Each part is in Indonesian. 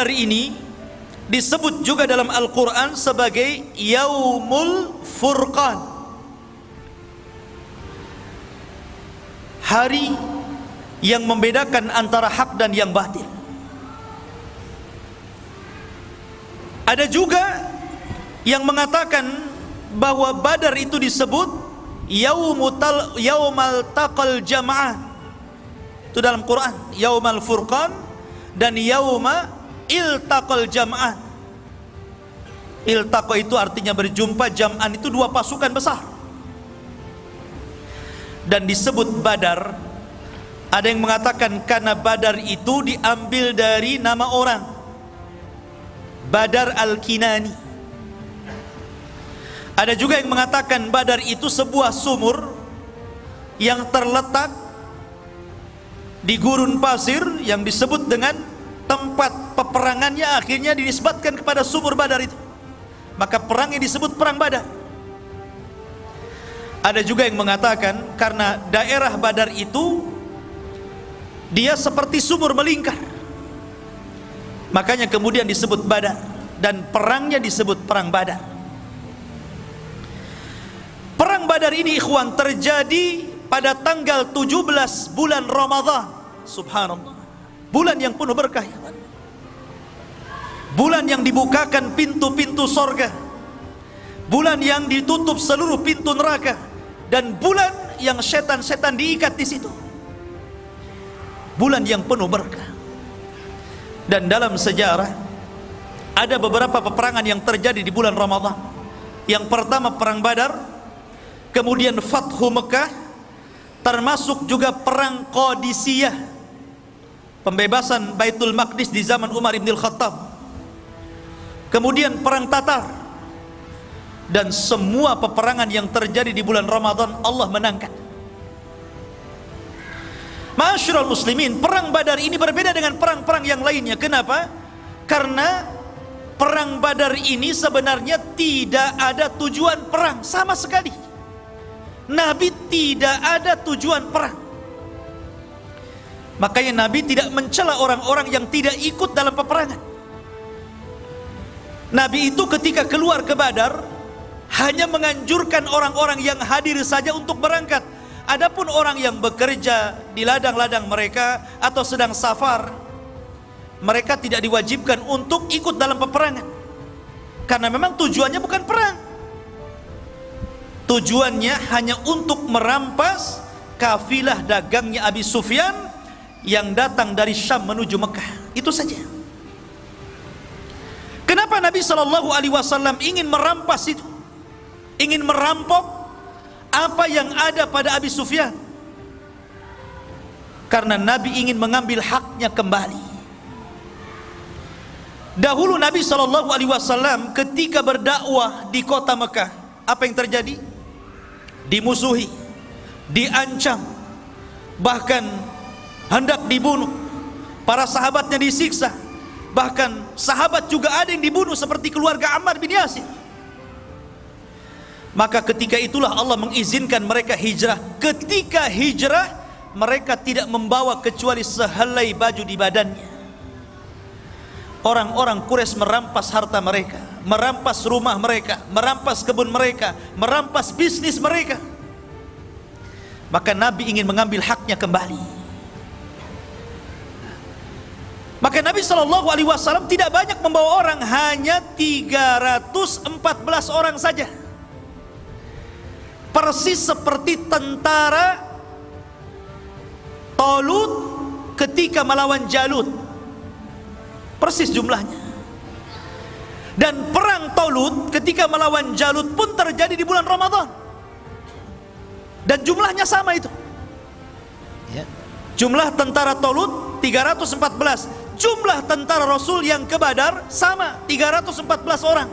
Badar ini disebut juga dalam Al-Quran sebagai Yaumul Furqan, hari yang membedakan antara hak dan yang batil. Ada juga yang mengatakan bahwa Badar itu disebut Yaumal Taqal Jama'an. Itu dalam Quran, Yaumal Furqan dan Yauma Iltaqal Jama'an. Iltaqa itu artinya berjumpa, jam'an itu dua pasukan besar. Dan disebut Badar, ada yang mengatakan karena Badar itu diambil dari nama orang, Badar Al-Kinani. Ada juga yang mengatakan Badar itu sebuah sumur yang terletak di gurun pasir yang disebut dengan tempat peperangannya, akhirnya dinisbatkan kepada sumur Badar itu. Maka perang yang disebut perang Badar. Ada juga yang mengatakan karena daerah Badar itu dia seperti sumur melingkar, makanya kemudian disebut Badar, dan perangnya disebut perang Badar. Perang Badar ini ikhwan terjadi pada tanggal 17 bulan Ramadan. Subhanallah, bulan yang penuh berkah, bulan yang dibukakan pintu-pintu sorga, bulan yang ditutup seluruh pintu neraka, dan bulan yang setan-setan diikat di situ. Bulan yang penuh berkah. Dan dalam sejarah ada beberapa peperangan yang terjadi di bulan Ramadan. Yang pertama perang Badar, kemudian Fathu Mekah, termasuk juga perang Qadisiyah, pembebasan Baitul Maqdis di zaman Umar ibn Khattab, kemudian perang Tatar, dan semua peperangan yang terjadi di bulan Ramadan Allah menangkan. Ma'asyiral muslimin, perang Badar ini berbeda dengan perang-perang yang lainnya. Kenapa? Karena perang Badar ini sebenarnya tidak ada tujuan perang sama sekali. Nabi tidak ada tujuan perang. Makanya Nabi tidak mencela orang-orang yang tidak ikut dalam peperangan. Nabi itu ketika keluar ke Badar hanya menganjurkan orang-orang yang hadir saja untuk berangkat. Adapun orang yang bekerja di ladang-ladang mereka atau sedang safar, mereka tidak diwajibkan untuk ikut dalam peperangan, karena memang tujuannya bukan perang. Tujuannya hanya untuk merampas kafilah dagangnya Abi Sufyan yang datang dari Syam menuju Mekah. Itu saja. Kenapa Nabi SAW ingin merampas itu, ingin merampok apa yang ada pada Abi Sufyan? Karena Nabi ingin mengambil haknya kembali. Dahulu Nabi SAW ketika berdakwah di kota Mekah, apa yang terjadi? Dimusuhi, diancam, bahkan hendak dibunuh. Para sahabatnya disiksa, bahkan sahabat juga ada yang dibunuh seperti keluarga Ammar bin Yasir. Maka ketika itulah Allah mengizinkan mereka hijrah. Ketika hijrah, mereka tidak membawa kecuali sehelai baju di badannya. Orang-orang Quraisy merampas harta mereka, merampas rumah mereka, merampas kebun mereka, merampas bisnis mereka. Maka Nabi ingin mengambil haknya kembali. Maka Nabi SAW tidak banyak membawa orang, hanya 314 orang saja. Persis seperti tentara Talut ketika melawan Jalut, persis jumlahnya. Dan perang Talut ketika melawan Jalut pun terjadi di bulan Ramadan, dan jumlahnya sama itu ya. Jumlah tentara Talut 314, jumlah tentara Rasul yang ke Badar sama 314 orang,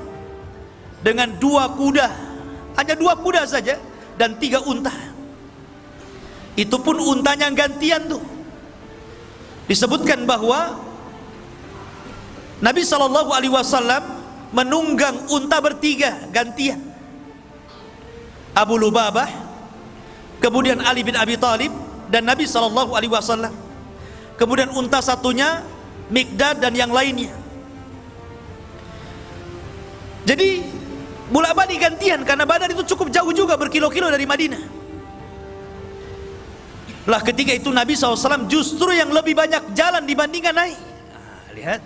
dengan 2 kuda, hanya 2 kuda saja, dan 3 unta. Itu pun untanya gantian tuh. Disebutkan bahwa Nabi SAW menunggang unta bertiga gantian. Abu Lubabah, kemudian Ali bin Abi Thalib, dan Nabi SAW. Kemudian unta satunya Mikdad dan yang lainnya. Jadi bolak-balik gantian, karena Badar itu cukup jauh juga, berkilo-kilo dari Madinah. Lah ketika itu Nabi SAW justru yang lebih banyak jalan dibandingkan naik. Lihat,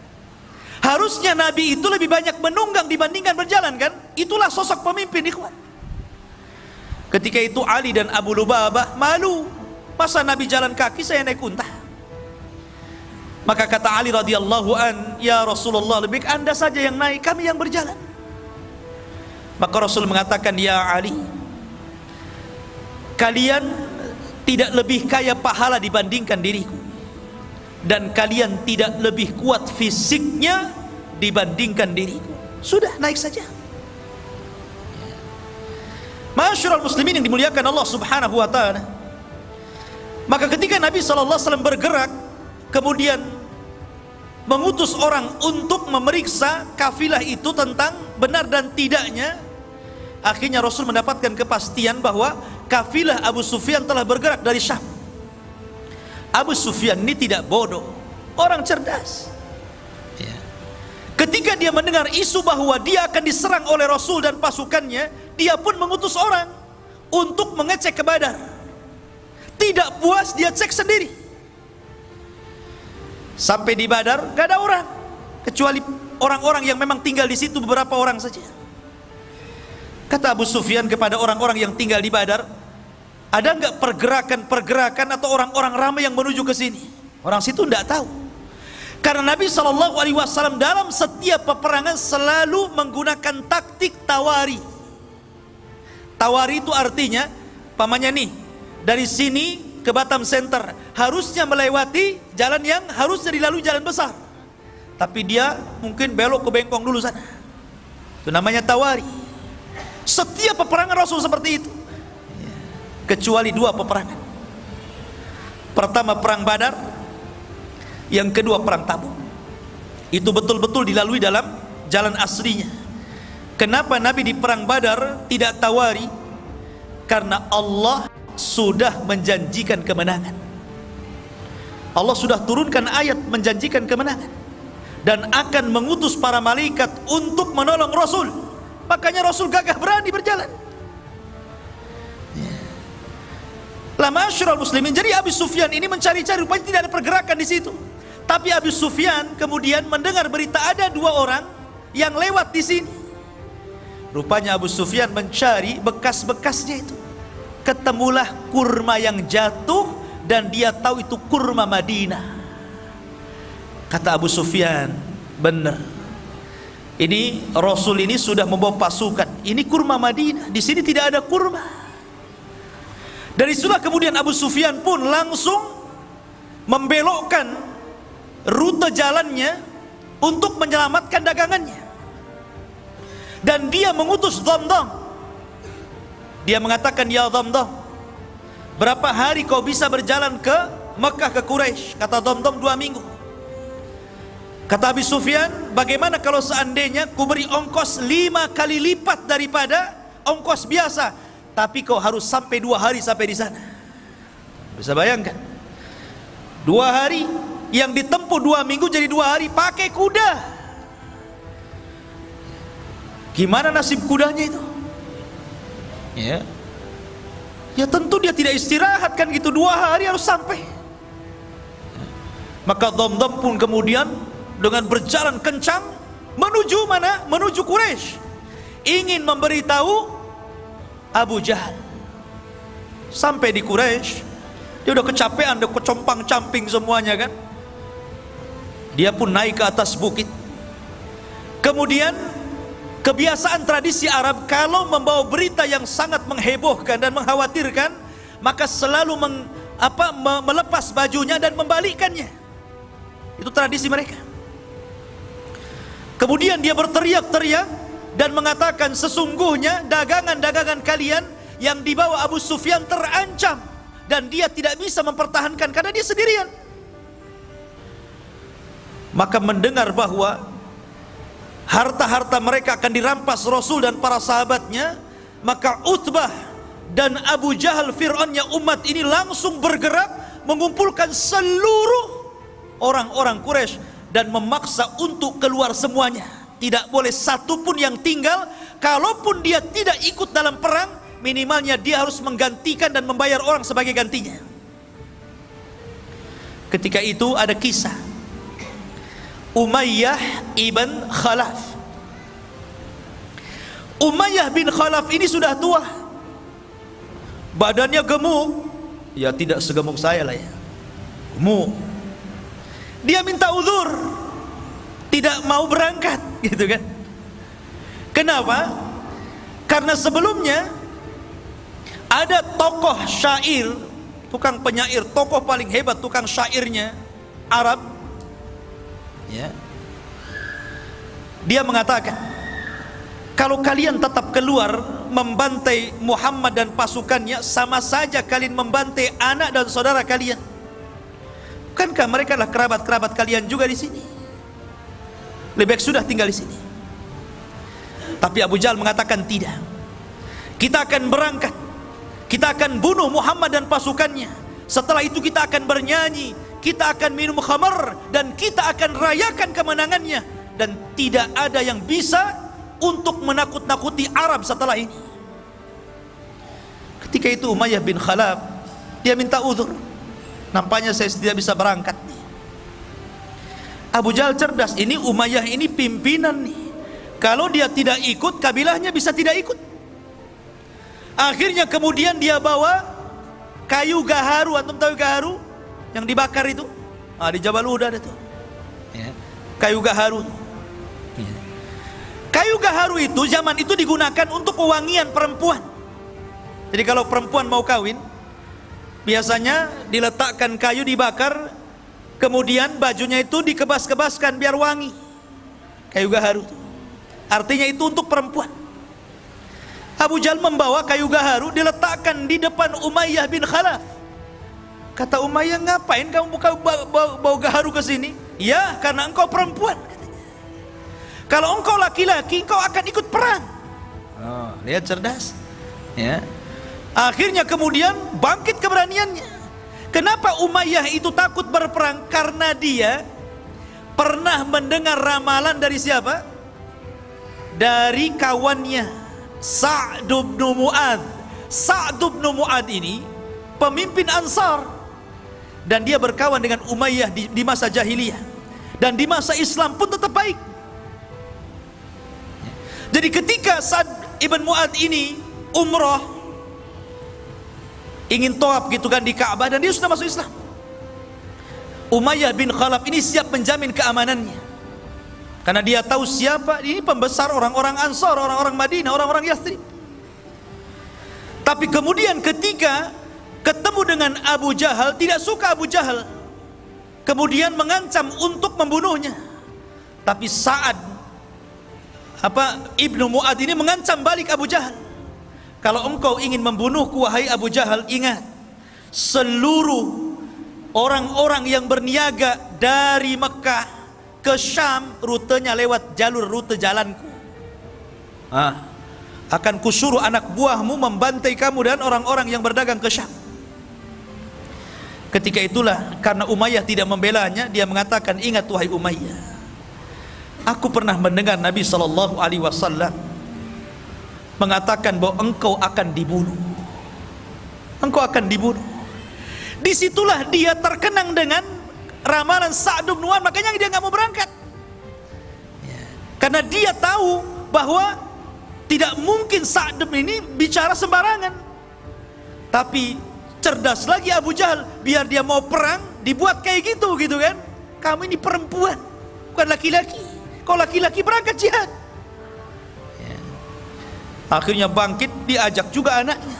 harusnya Nabi itu lebih banyak menunggang dibandingkan berjalan, kan? Itulah sosok pemimpin, ikhwan. Ketika itu Ali dan Abu Lubabah malu, masa Nabi jalan kaki, saya naik unta. Maka kata Ali radhiyallahu an, ya Rasulullah, lebih baik Anda saja yang naik, kami yang berjalan. Maka Rasul mengatakan, ya Ali, kalian tidak lebih kaya pahala dibandingkan diriku, dan kalian tidak lebih kuat fisiknya dibandingkan diriku. Sudah, naik saja. Ma'asyiral muslimin yang dimuliakan Allah Subhanahu wa ta'ala. Maka ketika Nabi SAW bergerak, kemudian mengutus orang untuk memeriksa kafilah itu tentang benar dan tidaknya, akhirnya Rasul mendapatkan kepastian bahwa kafilah Abu Sufyan telah bergerak dari Syam. Abu Sufyan ini tidak bodoh, orang cerdas. Ketika dia mendengar isu bahwa dia akan diserang oleh Rasul dan pasukannya, dia pun mengutus orang untuk mengecek ke Badar. Tidak puas, dia cek sendiri. Sampai di Badar gak ada orang, kecuali orang-orang yang memang tinggal di situ, beberapa orang saja. Kata Abu Sufyan kepada orang-orang yang tinggal di Badar, ada nggak pergerakan-pergerakan atau orang-orang ramai yang menuju ke sini? Orang situ tidak tahu. Karena Nabi SAW dalam setiap peperangan selalu menggunakan taktik tawari. Tawari itu artinya, pamannya nih, dari sini ke Batam Center harusnya melewati jalan yang harusnya dilalui jalan besar, tapi dia mungkin belok ke Bengkong dulu sana. Itu namanya tawari. Setiap peperangan Rasul seperti itu, kecuali dua peperangan. Pertama perang Badar, yang kedua perang Tabuk. Itu betul-betul dilalui dalam jalan aslinya. Kenapa Nabi di perang Badar tidak tawari? Karena Allah sudah menjanjikan kemenangan. Allah sudah turunkan ayat menjanjikan kemenangan dan akan mengutus para malaikat untuk menolong Rasul. Makanya Rasul gagah berani berjalan. Lah ma'asyiral muslimin, jadi Abu Sufyan ini mencari-cari, rupanya tidak ada pergerakan di situ. Tapi Abu Sufyan kemudian mendengar berita ada dua orang yang lewat di sini. Rupanya Abu Sufyan mencari bekas-bekasnya itu. Ketemulah kurma yang jatuh dan dia tahu itu kurma Madinah. Kata Abu Sufyan, benar. Ini Rasul ini sudah membawa pasukan. Ini kurma Madinah, di sini tidak ada kurma. Dari situlah kemudian Abu Sufyan pun langsung membelokkan rute jalannya untuk menyelamatkan dagangannya. Dan dia mengutus Dhamdham. Dia mengatakan, ya Dhamdham, berapa hari kau bisa berjalan ke Mekah, ke Quraisy? Kata Dhamdham, 2 minggu. Kata Abu Sufyan, bagaimana kalau seandainya ku beri ongkos 5 kali lipat daripada ongkos biasa, tapi kau harus sampai 2 hari sampai di sana. Bisa bayangkan, 2 hari yang ditempuh 2 minggu jadi 2 hari pakai kuda. Gimana nasib kudanya itu? Ya tentu dia tidak istirahat kan gitu, 2 hari harus sampai. Maka Dhamdham pun kemudian dengan berjalan kencang menuju mana? Menuju Quraisy, ingin memberitahu Abu Jahal. Sampai di Quraisy, dia udah kecapean, udah kecompang-camping semuanya kan. Dia pun naik ke atas bukit. Kemudian kebiasaan tradisi Arab, kalau membawa berita yang sangat menghebohkan dan mengkhawatirkan, maka selalu melepas bajunya dan membalikkannya. Itu tradisi mereka. Kemudian dia berteriak-teriak dan mengatakan, sesungguhnya dagangan-dagangan kalian yang dibawa Abu Sufyan terancam dan dia tidak bisa mempertahankan karena dia sendirian. Maka mendengar bahwa harta-harta mereka akan dirampas Rasul dan para sahabatnya, maka Utbah dan Abu Jahal, Fir'aunnya umat ini, langsung bergerak mengumpulkan seluruh orang-orang Quraisy dan memaksa untuk keluar semuanya. Tidak boleh satu pun yang tinggal. Kalaupun dia tidak ikut dalam perang, minimalnya dia harus menggantikan dan membayar orang sebagai gantinya. Ketika itu ada kisah Umayyah ibn Khalaf. Umayyah bin Khalaf ini sudah tua, badannya gemuk. Ya tidak segemuk saya lah ya, gemuk. Dia minta uzur, tidak mau berangkat gitu kan. Kenapa? Karena sebelumnya ada tokoh syair, tukang penyair, tokoh paling hebat, tukang syairnya Arab ya. Dia mengatakan, kalau kalian tetap keluar membantai Muhammad dan pasukannya, sama saja kalian membantai anak dan saudara kalian. Bukankah mereka adalah kerabat-kerabat kalian juga di sini? Lebih baik sudah tinggal di sini. Tapi Abu Jahal mengatakan tidak. Kita akan berangkat, kita akan bunuh Muhammad dan pasukannya. Setelah itu kita akan bernyanyi, kita akan minum khamar, dan kita akan rayakan kemenangannya. Dan tidak ada yang bisa untuk menakut-nakuti Arab setelah ini. Ketika itu Umayyah bin Khalaf, dia minta uzur. Nampaknya saya tidak bisa berangkat nih. Abu Jahal cerdas, ini Umayyah ini pimpinan nih. Kalau dia tidak ikut, kabilahnya bisa tidak ikut. Akhirnya kemudian dia bawa kayu gaharu. Antum tahu gaharu? Yang dibakar itu? Di Jabal Uhud ada tuh ya. Kayu gaharu ya. Kayu gaharu itu zaman itu digunakan untuk pewangian perempuan. Jadi kalau perempuan mau kawin, biasanya diletakkan kayu dibakar, kemudian bajunya itu dikebas-kebaskan biar wangi. Kayu gaharu itu artinya itu untuk perempuan. Abu Jahal membawa kayu gaharu, diletakkan di depan Umayyah bin Khalaf. Kata Umayyah, ngapain kamu bawa gaharu ke sini? Ya, karena engkau perempuan. Kalau engkau laki-laki, engkau akan ikut perang. Lihat cerdas ya. Akhirnya kemudian bangkit keberaniannya. Kenapa Umayyah itu takut berperang? Karena dia pernah mendengar ramalan dari siapa? Dari kawannya Sa'd bin Mu'adz. Sa'd bin Mu'adz ini pemimpin Ansar, dan dia berkawan dengan Umayyah di masa jahiliyah, dan di masa Islam pun tetap baik. Jadi ketika Sa'd ibn Mu'adz ini umrah, ingin tawaf gitu kan di Ka'bah, dan dia sudah masuk Islam, Umayyah bin Khalaf ini siap menjamin keamanannya. Karena dia tahu siapa ini pembesar orang-orang Ansar, orang-orang Madinah, orang-orang Yathrib. Tapi kemudian ketika ketemu dengan Abu Jahal, tidak suka Abu Jahal, kemudian mengancam untuk membunuhnya. Tapi Sa'ad Ibnu Mu'adz ini mengancam balik Abu Jahal, kalau engkau ingin membunuhku wahai Abu Jahal, ingat seluruh orang-orang yang berniaga dari Mekah ke Syam, rutenya lewat jalur rute jalanku. Akan kusuruh anak buahmu membantai kamu dan orang-orang yang berdagang ke Syam. Ketika itulah, karena Umayyah tidak membelanya, dia mengatakan, ingat wahai Umayyah, aku pernah mendengar Nabi SAW mengatakan bahwa engkau akan dibunuh. Engkau akan dibunuh. Disitulah dia terkenang dengan ramalan Sa'd bin Mu'adz, makanya dia nggak mau berangkat. Karena dia tahu bahwa tidak mungkin Sa'd ini bicara sembarangan. Tapi cerdas lagi Abu Jahal, biar dia mau perang dibuat kayak gitu kan. Kamu ini perempuan, bukan laki-laki. Kalau laki-laki berangkat jihad. Akhirnya bangkit, diajak juga anaknya.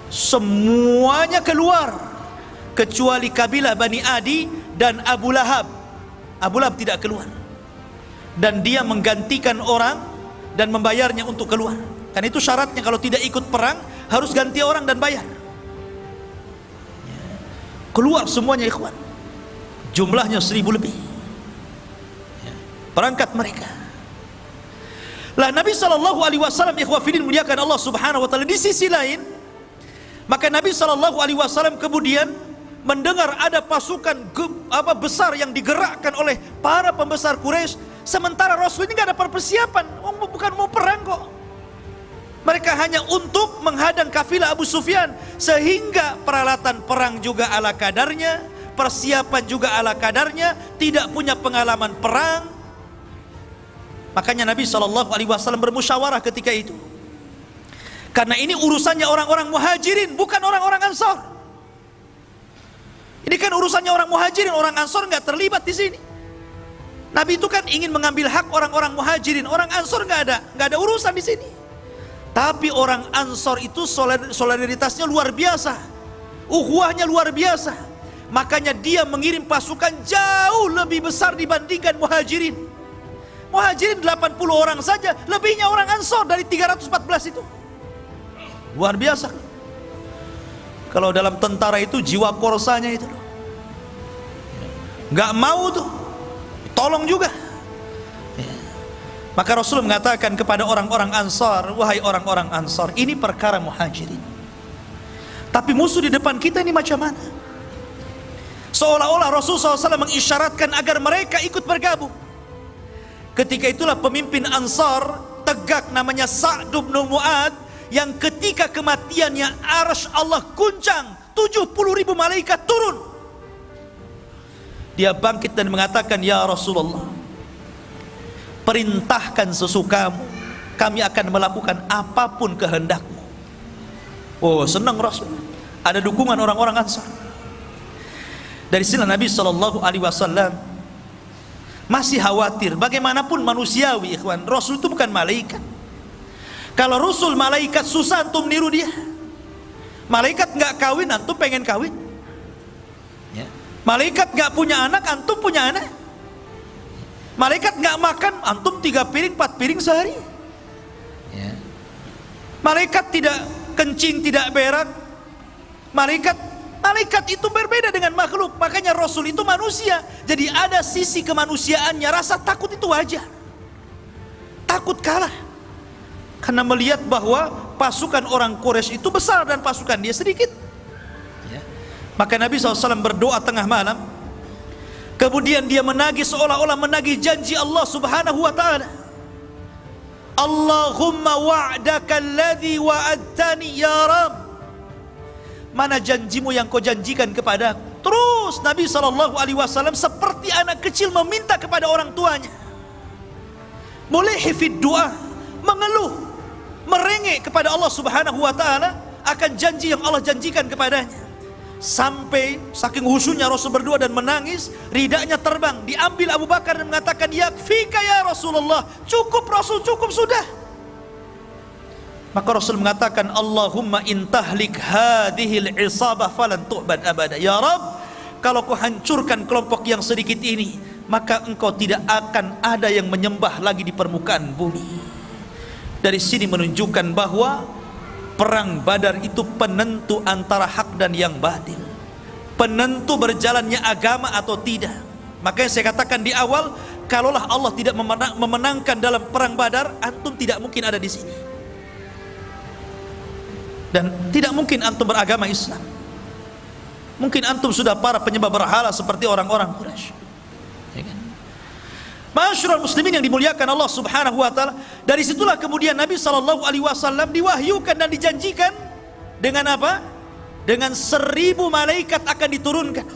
Semuanya keluar kecuali kabilah Bani Adi dan Abu Lahab. Abu Lahab tidak keluar, dan dia menggantikan orang dan membayarnya untuk keluar. Kan itu syaratnya, kalau tidak ikut perang harus ganti orang dan bayar. Keluar semuanya ikhwan, jumlahnya 1000 lebih. Berangkat mereka. Lah Nabi SAW ikhwafidin muliakan Allah subhanahu wa ta'ala, di sisi lain maka Nabi SAW kemudian mendengar ada pasukan besar yang digerakkan oleh para pembesar Quraisy Sementara Rasul ini nggak ada persiapan, bukan mau perang kok. Mereka hanya untuk menghadang kafilah Abu Sufyan, sehingga peralatan perang juga ala kadarnya, persiapan juga ala kadarnya, tidak punya pengalaman perang. Makanya Nabi SAW bermusyawarah ketika itu. Karena ini urusannya orang-orang muhajirin, bukan orang-orang ansor. Ini kan urusannya orang muhajirin, orang ansor nggak terlibat di sini. Nabi itu kan ingin mengambil hak orang-orang muhajirin, orang ansor nggak ada urusan di sini. Tapi orang ansor itu solidaritasnya luar biasa, ukhuwahnya luar biasa. Makanya dia mengirim pasukan jauh lebih besar dibandingkan muhajirin. Muhajirin 80 orang saja, lebihnya orang ansor dari 314 itu. Luar biasa. Kalau dalam tentara itu jiwa korsanya itu nggak mau tuh, tolong juga. Maka Rasul mengatakan kepada orang-orang Ansar, wahai orang-orang Ansar, ini perkara muhajirin. Tapi musuh di depan kita ini macam mana? Seolah-olah Rasul SAW mengisyaratkan agar mereka ikut bergabung. Ketika itulah pemimpin Ansar tegak, namanya Sa'd bin Mu'adz, yang ketika kematiannya arsy Allah guncang, 70.000 malaikat turun. Dia bangkit dan mengatakan, ya Rasulullah, perintahkan sesukamu, kami akan melakukan apapun kehendakmu. Oh, senang Rasul, ada dukungan orang-orang Ansar. Dari sini Nabi SAW masih khawatir. Bagaimanapun manusiawi, ikhwan, Rasul itu bukan malaikat. Kalau Rasul malaikat, susah antum niru dia. Malaikat nggak kawin, antum pengen kawin. Ya. Malaikat nggak punya anak, antum punya anak. Malaikat nggak makan, antum 3 piring 4 piring sehari. Ya. Malaikat tidak kencing, tidak berak. Malaikat itu berbeda dengan makhluk. Makanya Rasul itu manusia, jadi ada sisi kemanusiaannya. Rasa takut itu wajar. Takut kalah, karena melihat bahwa pasukan orang Quraisy itu besar dan pasukan dia sedikit. Ya. Maka Nabi SAW berdoa tengah malam. Kemudian dia menagih, seolah-olah menagih janji Allah Subhanahu wa ta'ala. Allahumma wa'daka alladhi wa'adtani ya Rabb. Mana janjimu yang kau janjikan kepadaku? Terus Nabi SAW seperti anak kecil meminta kepada orang tuanya. Mulai hifid doa, mengeluh, merengek kepada Allah Subhanahu wa ta'ala akan janji yang Allah janjikan kepadanya. Sampai saking khusyuknya Rasul berdoa dan menangis, ridanya terbang, diambil Abu Bakar dan mengatakan, yakfika ya Rasulullah, cukup Rasul, cukup sudah. Maka Rasul mengatakan, Allahumma intahlik hadhil isabah falan tu'bad abada. Ya Rabb, kalau kau hancurkan kelompok yang sedikit ini, maka engkau tidak akan ada yang menyembah lagi di permukaan bumi. Dari sini menunjukkan bahwa perang Badar itu penentu antara hak dan yang batil, penentu berjalannya agama atau tidak. Makanya saya katakan di awal, kalaulah Allah tidak memenangkan dalam perang Badar, antum tidak mungkin ada di sini, dan tidak mungkin antum beragama Islam. Mungkin antum sudah para penyembah berhala seperti orang-orang Quraisy. Ya kan? Masyarul muslimin yang dimuliakan Allah Subhanahu wa ta'ala. Dari situlah kemudian Nabi SAW diwahyukan dan dijanjikan dengan apa? Dengan 1000 malaikat akan diturunkan.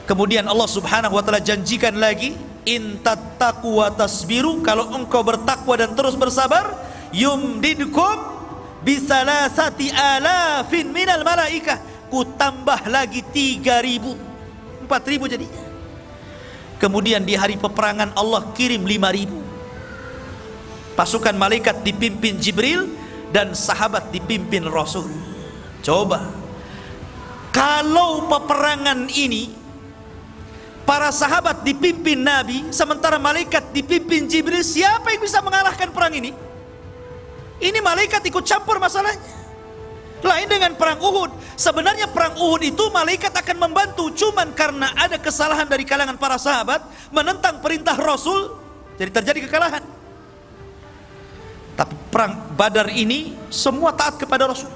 Kemudian Allah Subhanahu wa ta'ala janjikan lagi, in tattaqu wa tasbiru, kalau engkau bertakwa dan terus bersabar, yumdidkum bisalasati alafin minal malaikah, ku tambah lagi 3000, 4000 jadinya. Kemudian di hari peperangan Allah kirim 5000 pasukan malaikat dipimpin Jibril dan sahabat dipimpin Rasul. Coba kalau peperangan ini para sahabat dipimpin Nabi, sementara malaikat dipimpin Jibril, siapa yang bisa mengalahkan perang ini? Ini malaikat ikut campur masalahnya. Lain dengan perang Uhud. Sebenarnya perang Uhud itu malaikat akan membantu, cuman karena ada kesalahan dari kalangan para sahabat menentang perintah Rasul, jadi terjadi kekalahan. Tapi perang Badar ini semua taat kepada Rasul.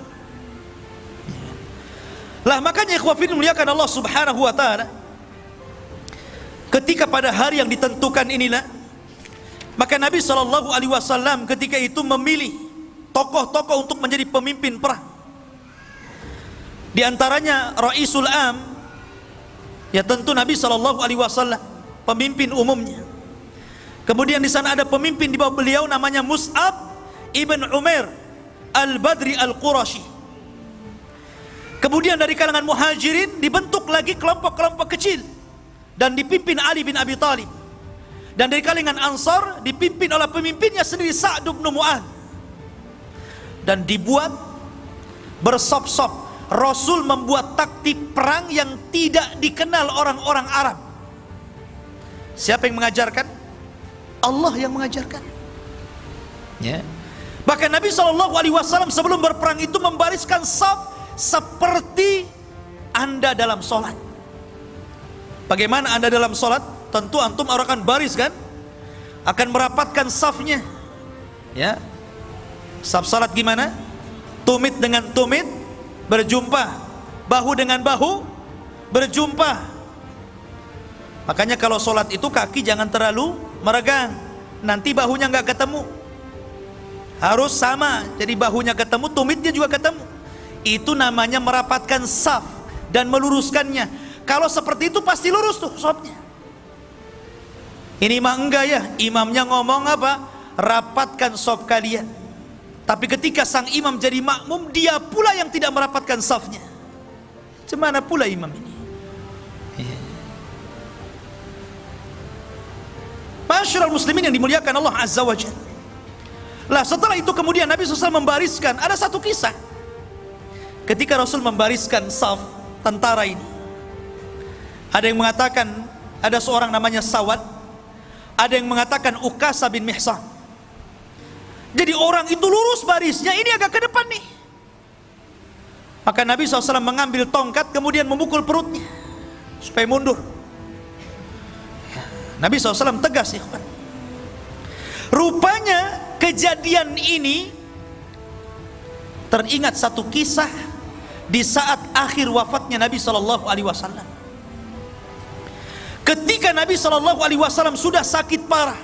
Lah makanya ikhwafidin muliakan Allah Subhanahu wa ta'ala, Ketika pada hari yang ditentukan inilah, maka Nabi SAW ketika itu memilih tokoh-tokoh untuk menjadi pemimpin perang. Di antaranya Raisul Am, ya tentu Nabi SAW, pemimpin umumnya. Kemudian di sana ada pemimpin di bawah beliau namanya Mus'ab ibn Umair al-Badri al-Qurashi. Kemudian dari kalangan muhajirin dibentuk lagi kelompok-kelompok kecil dan dipimpin Ali bin Abi Thalib. Dan dari kalangan Ansar dipimpin oleh pemimpinnya sendiri Sa'd bin Mu'adz. Dan dibuat bersop-sop. Rasul membuat taktik perang yang tidak dikenal orang-orang Arab. Siapa yang mengajarkan? Allah yang mengajarkan. Ya. Bahkan Nabi SAW sebelum berperang itu membariskan saf seperti Anda dalam sholat. Bagaimana Anda dalam sholat? Tentu antum akan baris kan? Akan merapatkan safnya. Ya. Saf salat gimana? Tumit dengan tumit berjumpa, bahu dengan bahu berjumpa. Makanya kalau sholat itu kaki jangan terlalu meregang, nanti bahunya nggak ketemu. Harus sama, jadi bahunya ketemu, tumitnya juga ketemu. Itu namanya merapatkan saf dan meluruskannya. Kalau seperti itu pasti lurus tuh safnya. Ini mah enggak ya, imamnya ngomong apa? Rapatkan saf kalian. Tapi ketika sang imam jadi makmum, dia pula yang tidak merapatkan safnya. Cemana pula imam ini? Masyarul muslimin yang dimuliakan Allah Azza wa Jalla. Lah setelah itu kemudian Nabi SAW membariskan, ada satu kisah. Ketika Rasul membariskan saf tentara ini, ada yang mengatakan ada seorang namanya Sawad, ada yang mengatakan Ukasa bin Mihsan. Jadi orang itu lurus barisnya, ini agak ke depan nih. Maka Nabi SAW mengambil tongkat kemudian memukul perutnya supaya mundur. Nabi SAW tegas, ikhwan. Rupanya kejadian ini teringat satu kisah di saat akhir wafatnya Nabi SAW. Ketika Nabi SAW sudah sakit parah,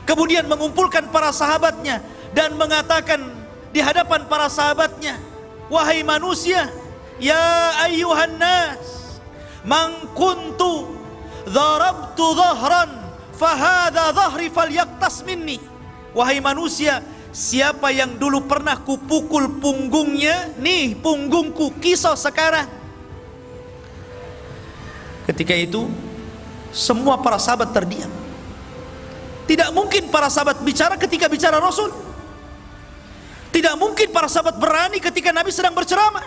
kemudian mengumpulkan para sahabatnya dan mengatakan di hadapan para sahabatnya, wahai manusia, ya ayyuhan nas, man kuntu dharabtu dhahran fahadha dhahri falyaqtas minni. Wahai manusia, siapa yang dulu pernah kupukul punggungnya, nih punggungku, kisah sekarang. Ketika itu semua para sahabat terdiam. Tidak mungkin para sahabat bicara ketika bicara Rasul. Tidak mungkin para sahabat berani ketika Nabi sedang berceramah.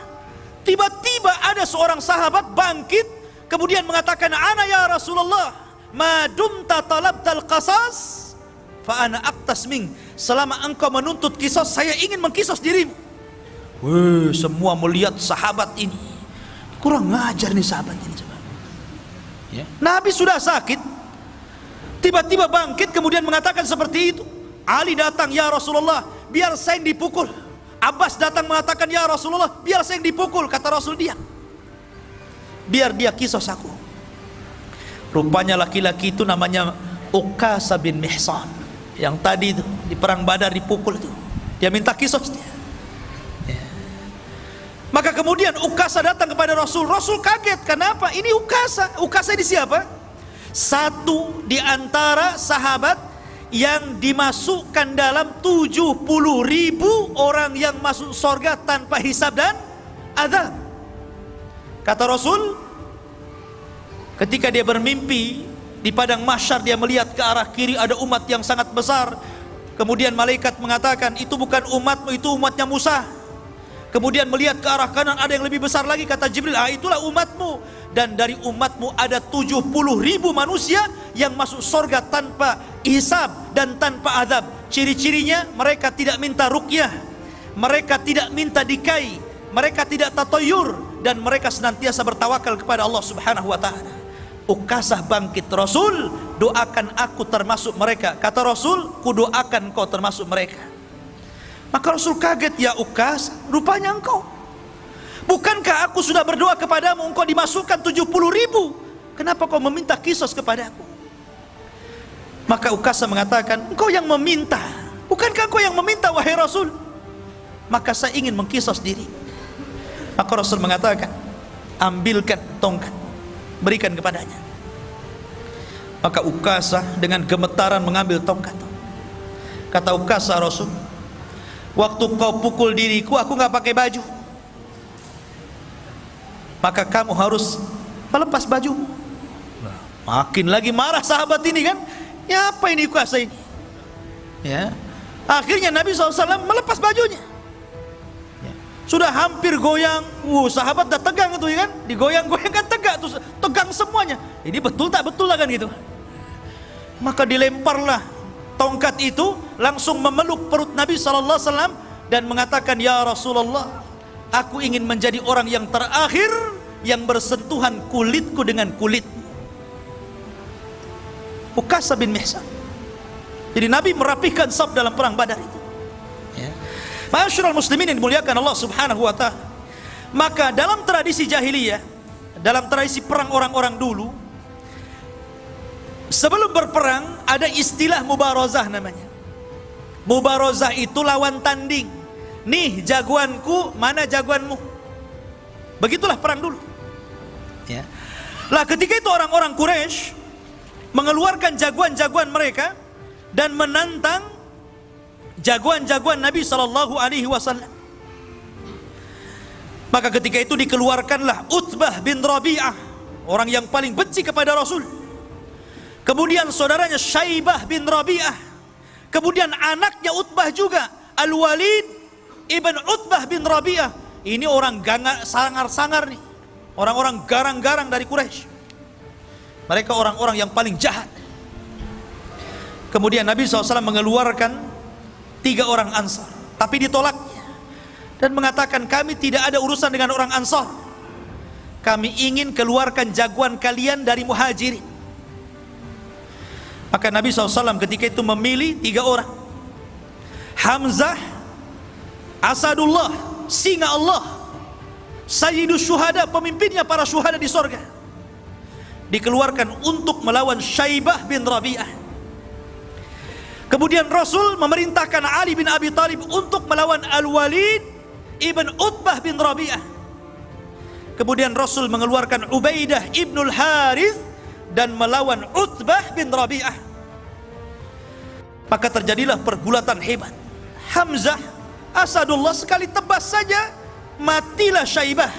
Tiba-tiba ada seorang sahabat bangkit kemudian mengatakan, ana ya Rasulullah, ma dumta talabtal qasas fa ana aqtas ming. Selama engkau menuntut kisos, saya ingin mengkisos dirimu. Wih, semua melihat sahabat ini. Kurang ngajar nih sahabat ini. Ya. Nabi sudah sakit, tiba-tiba bangkit kemudian mengatakan seperti itu. Ali datang, ya Rasulullah, biar saya yang dipukul. Abbas datang mengatakan, ya Rasulullah, biar saya yang dipukul. Kata Rasul, diam, biar dia kisos aku. Rupanya laki-laki itu namanya Ukasa bin Mihsan, yang tadi itu di perang Badar dipukul itu. Dia minta kisos dia. Ya. Maka kemudian Ukasa datang kepada Rasul. Rasul kaget, kenapa? Ini Ukasa. Ukasa ini siapa? Satu di antara sahabat yang dimasukkan dalam 70.000 orang yang masuk surga tanpa hisab dan azab. Kata Rasul, ketika dia bermimpi di padang mahsyar, dia melihat ke arah kiri ada umat yang sangat besar. Kemudian malaikat mengatakan, itu bukan umatmu, itu umatnya Musa. Kemudian melihat ke arah kanan ada yang lebih besar lagi, kata Jibril, itulah umatmu. Dan dari umatmu ada 70.000 manusia yang masuk surga tanpa hisab dan tanpa azab. Ciri-cirinya, mereka tidak minta ruqyah, mereka tidak minta dikai, mereka tidak tatayur, dan mereka senantiasa bertawakal kepada Allah Subhanahu wa ta'ala. Ukasah bangkit, Rasul, doakan aku termasuk mereka. Kata Rasul, ku doakan kau termasuk mereka. Maka Rasul kaget, ya Ukasah, rupanya engkau. Bukankah aku sudah berdoa kepadamu, engkau dimasukkan 70.000 Kenapa kau meminta kisos kepadaku? Maka Ukasha mengatakan, engkau yang meminta. Bukankah engkau yang meminta, wahai Rasul? Maka saya ingin mengkisos diri. Maka Rasul mengatakan, ambilkan tongkat, berikan kepadanya. Maka Ukasha dengan gemetaran mengambil tongkat. Kata Ukasha, Rasul, waktu kau pukul diriku, aku gak pakai baju. Maka kamu harus melepas bajumu. Makin lagi marah sahabat ini kan. Ya apa ini Ukasha ini? Ya. Akhirnya Nabi SAW melepas bajunya. Ya. Sudah hampir goyang. Sahabat dah tegang itu ya kan. Digoyang-goyang kan tegak tuh, tegang semuanya. Ini betul tak betul lah kan gitu. Maka dilemparlah tongkat itu, langsung memeluk perut Nabi SAW dan mengatakan, ya Rasulullah, aku ingin menjadi orang yang terakhir yang bersentuhan kulitku dengan kulit Ukasha bin Mihsan. Jadi Nabi merapihkan saf dalam perang Badar itu. Ya. Ma'asyiral muslimin yang dimuliakan Allah Subhanahu wa taala. Maka dalam tradisi jahiliyah, dalam tradisi perang orang-orang dulu, sebelum berperang ada istilah mubarazah namanya. Mubarazah itu lawan tanding. Nih jagoanku, mana jagoanmu? Begitulah perang dulu. Ya. Lah ketika itu orang-orang Quraisy mengeluarkan jagoan-jagoan mereka dan menantang jagoan-jagoan Nabi SAW. Maka ketika itu dikeluarkanlah Utbah bin Rabi'ah, orang yang paling benci kepada Rasul. Kemudian saudaranya Syaibah bin Rabi'ah. Kemudian anaknya Utbah juga, Al-Walid ibn Utbah bin Rabi'ah. Ini orang sangar-sangar nih, orang-orang garang-garang dari Quraisy. Mereka orang-orang yang paling jahat. Kemudian Nabi SAW mengeluarkan 3 orang Ansar, tapi ditolaknya dan mengatakan, kami tidak ada urusan dengan orang Ansar. Kami ingin keluarkan jagoan kalian dari Muhajirin. Maka Nabi SAW ketika itu memilih 3 orang. Hamzah, Asadullah, singa Allah, Sayyidus Syuhada, pemimpinnya para syuhada di sorga, dikeluarkan untuk melawan Syaibah bin Rabi'ah. Kemudian Rasul memerintahkan Ali bin Abi Thalib untuk melawan Al-Walid ibn Utbah bin Rabi'ah. Kemudian Rasul mengeluarkan Ubaidah ibnul Harith dan melawan Utbah bin Rabi'ah. Maka terjadilah pergulatan hebat. Hamzah, Asadullah, sekali tebas saja matilah Syaibah.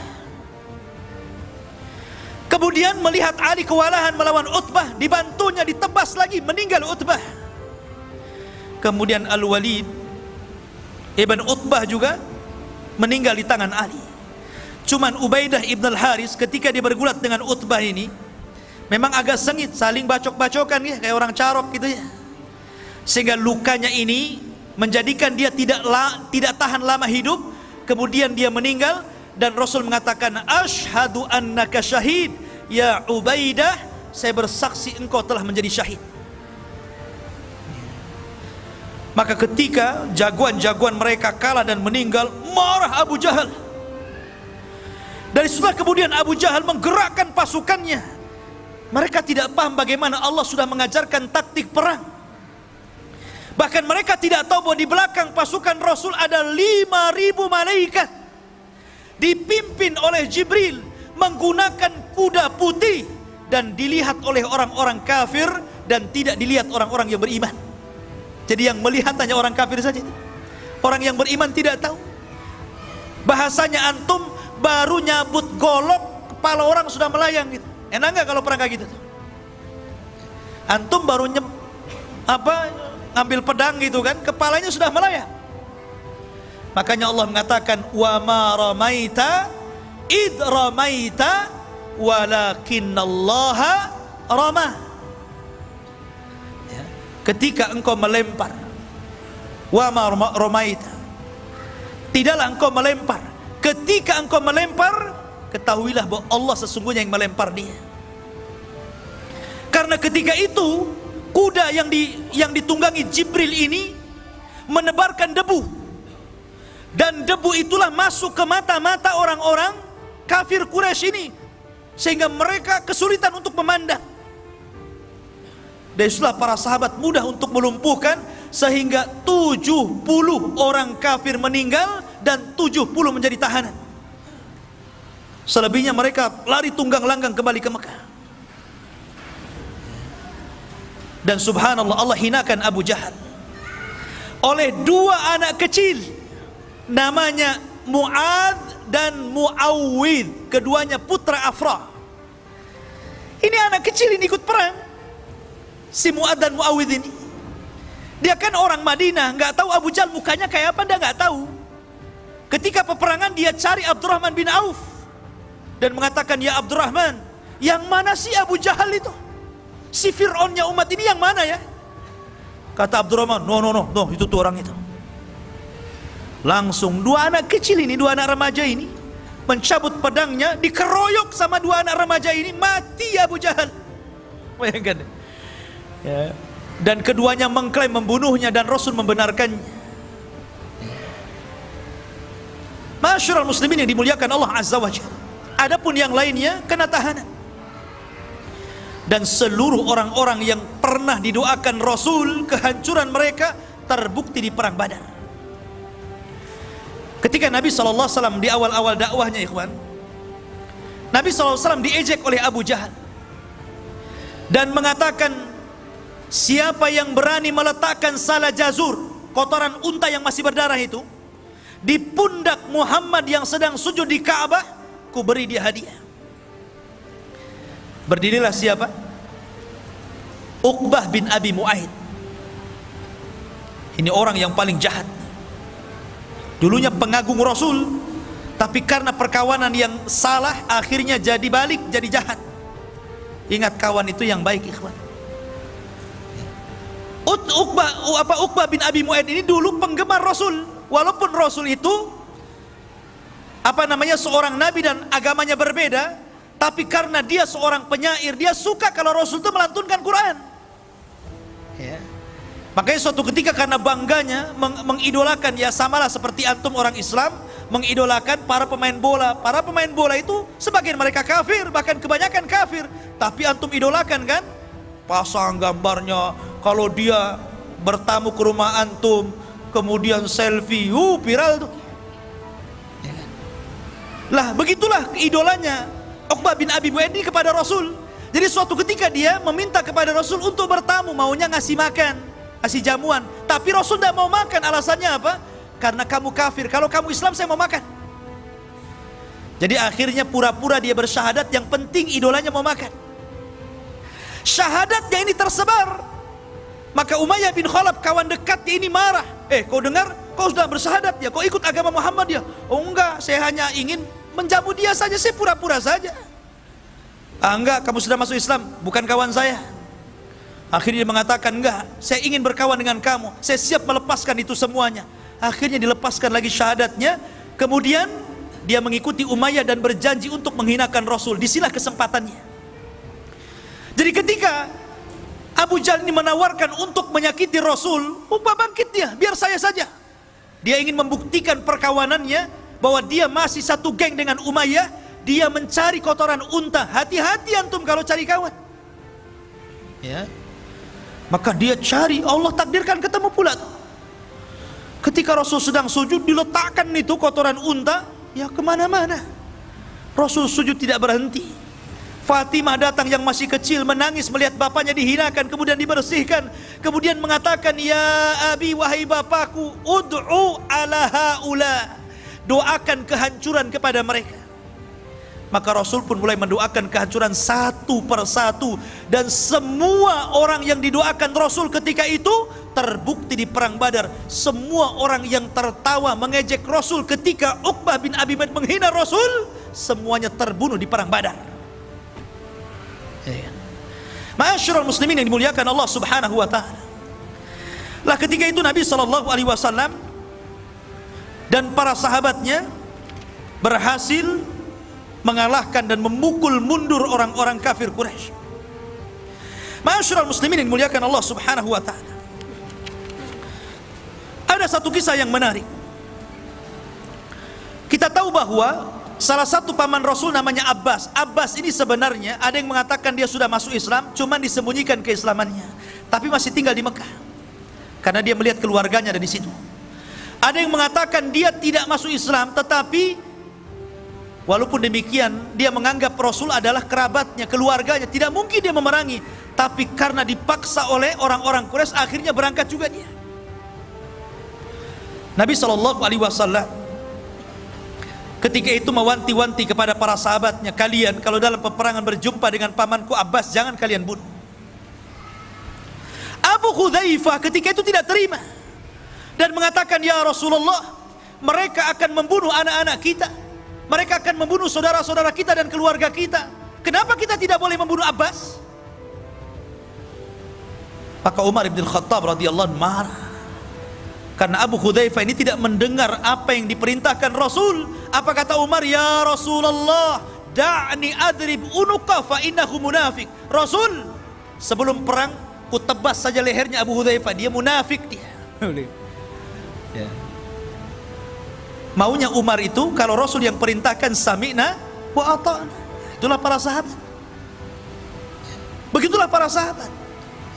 Kemudian melihat Ali kewalahan melawan Utbah, dibantunya ditebas lagi, meninggal Utbah. Kemudian Al-Walid ibn Utbah juga meninggal di tangan Ali. Cuman Ubaidah ibn al-Haris ketika dia bergulat dengan Utbah ini memang agak sengit, saling bacok-bacokan ya, kayak orang carok gitu ya. Sehingga lukanya ini menjadikan dia tidak tahan lama hidup. Kemudian dia meninggal dan Rasul mengatakan, asyhadu annaka syahid ya Ubaidah, saya bersaksi engkau telah menjadi syahid. Maka ketika jagoan-jagoan mereka kalah dan meninggal, marah Abu Jahal. Dari setelah kemudian Abu Jahal menggerakkan pasukannya. Mereka tidak paham bagaimana Allah sudah mengajarkan taktik perang. Bahkan mereka tidak tahu bahwa di belakang pasukan Rasul ada 5.000 malaikat, dipimpin oleh Jibril, menggunakan kuda putih, dan dilihat oleh orang-orang kafir dan tidak dilihat orang-orang yang beriman. Jadi yang melihat hanya orang kafir saja. Orang yang beriman tidak tahu. Bahasanya antum baru nyabut golok, kepala orang sudah melayang gitu. Enak nggak kalau perang kayak gitu? Antum baru ngambil pedang gitu kan, kepalanya sudah melayang. Makanya Allah mengatakan, wa ma ramaita id ramaita walakinnallaha rama. Ya. Ketika engkau melempar, wa ma ramaita, tidaklah engkau melempar. Ketika engkau melempar, ketahuilah bahwa Allah sesungguhnya yang melempar dia. Karena ketika itu kuda yang ditunggangi Jibril ini menebarkan debu, dan debu itulah masuk ke mata-mata orang-orang kafir Quraisy ini. sehingga mereka kesulitan untuk memandang. Dan itulah para sahabat mudah untuk melumpuhkan, sehingga 70 orang kafir meninggal dan 70 menjadi tahanan. Selebihnya mereka lari tunggang langgang kembali ke Mekah. Dan subhanallah, Allah hinakan Abu Jahal oleh dua anak kecil, namanya Mu'adz dan Mu'awwidh, keduanya putra Afra. Ini anak kecil ini ikut perang, si Mu'adz dan Mu'awwidh ini. Dia kan orang Madinah, nggak tahu Abu Jahal mukanya kayak apa, dia nggak tahu. Ketika peperangan dia cari Abdurrahman bin Auf dan mengatakan, ya Abdurrahman, yang mana sih Abu Jahal itu? Si Fir'aunnya umat ini yang mana ya? Kata Abdurrahman, no, itu tuh orang itu. Langsung dua anak kecil ini, dua anak remaja ini mencabut pedangnya, dikeroyok sama dua anak remaja ini, mati Abu Jahal. Bayangkan ya. Dan keduanya mengklaim membunuhnya dan Rasul membenarkannya. Masyarul muslimin yang dimuliakan Allah Azza wa Jalla. Adapun yang lainnya kena tahanan. Dan seluruh orang-orang yang pernah didoakan Rasul kehancuran mereka terbukti di perang Badar. Ketika Nabi SAW di awal-awal dakwahnya, ikhwan, Nabi SAW diejek oleh Abu Jahal dan mengatakan, siapa yang berani meletakkan salah jazur, kotoran unta yang masih berdarah itu, di pundak Muhammad yang sedang sujud di Ka'bah, ku beri dia hadiah. Berdirilah siapa? Uqbah bin Abi Mu'aid. Ini orang yang paling jahat. Dulunya pengagung Rasul, tapi karena perkawanan yang salah, akhirnya jadi balik, jadi jahat. Ingat, kawan itu yang baik, ikhwan. Uqbah bin Abi Mu'aid ini dulu penggemar Rasul. Walaupun Rasul itu seorang nabi dan agamanya berbeda, tapi karena dia seorang penyair, dia suka kalau Rasul itu melantunkan Quran ya. Makanya suatu ketika karena bangganya mengidolakan, ya samalah seperti antum orang Islam mengidolakan para pemain bola. Para pemain bola itu sebagian mereka kafir, bahkan kebanyakan kafir, tapi antum idolakan kan, pasang gambarnya kalau dia bertamu ke rumah antum, kemudian selfie, viral tuh ya kan? Lah begitulah idolanya Uqbah bin Abi Mu'aid ini kepada Rasul. Jadi suatu ketika dia meminta kepada Rasul untuk bertamu, maunya ngasih makan, ngasih jamuan, tapi Rasul tidak mau makan. Alasannya apa? Karena kamu kafir, kalau kamu Islam saya mau makan. Jadi akhirnya pura-pura dia bersyahadat, yang penting idolanya mau makan. Syahadatnya ini tersebar, maka Umayyah bin Khalaf, kawan dekatnya ini marah. Kau dengar, kau sudah bersyahadat ya, kau ikut agama Muhammad ya? Oh enggak, saya hanya ingin menjamu dia saja, saya pura-pura saja. Enggak, kamu sudah masuk Islam, bukan kawan saya. Akhirnya dia mengatakan, enggak, saya ingin berkawan dengan kamu, saya siap melepaskan itu semuanya. Akhirnya dilepaskan lagi syahadatnya. Kemudian dia mengikuti Umayyah dan berjanji untuk menghinakan Rasul. Disinilah kesempatannya. Jadi ketika Abu Jahal ini menawarkan untuk menyakiti Rasul, Uqbah bangkit dia, biar saya saja. Dia ingin membuktikan perkawanannya, bahwa dia masih satu geng dengan Umayyah. Dia mencari kotoran unta. Hati-hati antum kalau cari kawan ya. Maka dia cari, Allah takdirkan ketemu pula tuh. Ketika Rasul sedang sujud, diletakkan itu kotoran unta, ya kemana-mana. Rasul sujud tidak berhenti. Fatimah datang yang masih kecil, menangis melihat bapaknya dihinakan, kemudian dibersihkan, kemudian mengatakan, ya abi, wahai bapakku, ud'u ala haula, doakan kehancuran kepada mereka. Maka Rasul pun mulai mendoakan kehancuran satu persatu, dan semua orang yang didoakan Rasul ketika itu terbukti di perang Badar. Semua orang yang tertawa mengejek Rasul ketika Uqbah bin Abi Mu'aid menghina Rasul, semuanya terbunuh di perang Badar. Ma'asyiral muslimin yang dimuliakan Allah Subhanahu wa taala. Lah ketika itu Nabi SAW dan para sahabatnya berhasil mengalahkan dan memukul mundur orang-orang kafir Quraisy. Ma'asyiral muslimin yang dimuliakan Allah Subhanahu wa taala. Ada satu kisah yang menarik. Kita tahu bahwa salah satu paman Rasul namanya Abbas. Abbas ini sebenarnya ada yang mengatakan dia sudah masuk Islam, cuman disembunyikan keislamannya, tapi masih tinggal di Mekah karena dia melihat keluarganya ada di situ. Ada yang mengatakan dia tidak masuk Islam, tetapi walaupun demikian dia menganggap Rasul adalah kerabatnya, keluarganya, tidak mungkin dia memerangi, tapi karena dipaksa oleh orang-orang Quraisy akhirnya berangkat juga dia. Nabi SAW ketika itu mewanti-wanti kepada para sahabatnya, kalian kalau dalam peperangan berjumpa dengan pamanku Abbas, jangan kalian bunuh. Abu Hudzaifah ketika itu tidak terima dan mengatakan, ya Rasulullah, mereka akan membunuh anak-anak kita, mereka akan membunuh saudara-saudara kita dan keluarga kita, kenapa kita tidak boleh membunuh Abbas? Maka Umar bin Khattab radhiyallahu anhu marah karena Abu Hudzaifah ini tidak mendengar apa yang diperintahkan Rasul. Apa kata Umar? Ya Rasulullah, da'ni adrib unuqa fa innahu munafik. Rasul, sebelum perang ku tebas saja lehernya Abu Hudzaifah, dia munafik dia. Ya. Maunya Umar itu kalau Rasul yang perintahkan sami'na wa ata'na. Itulah para sahabat. Begitulah para sahabat.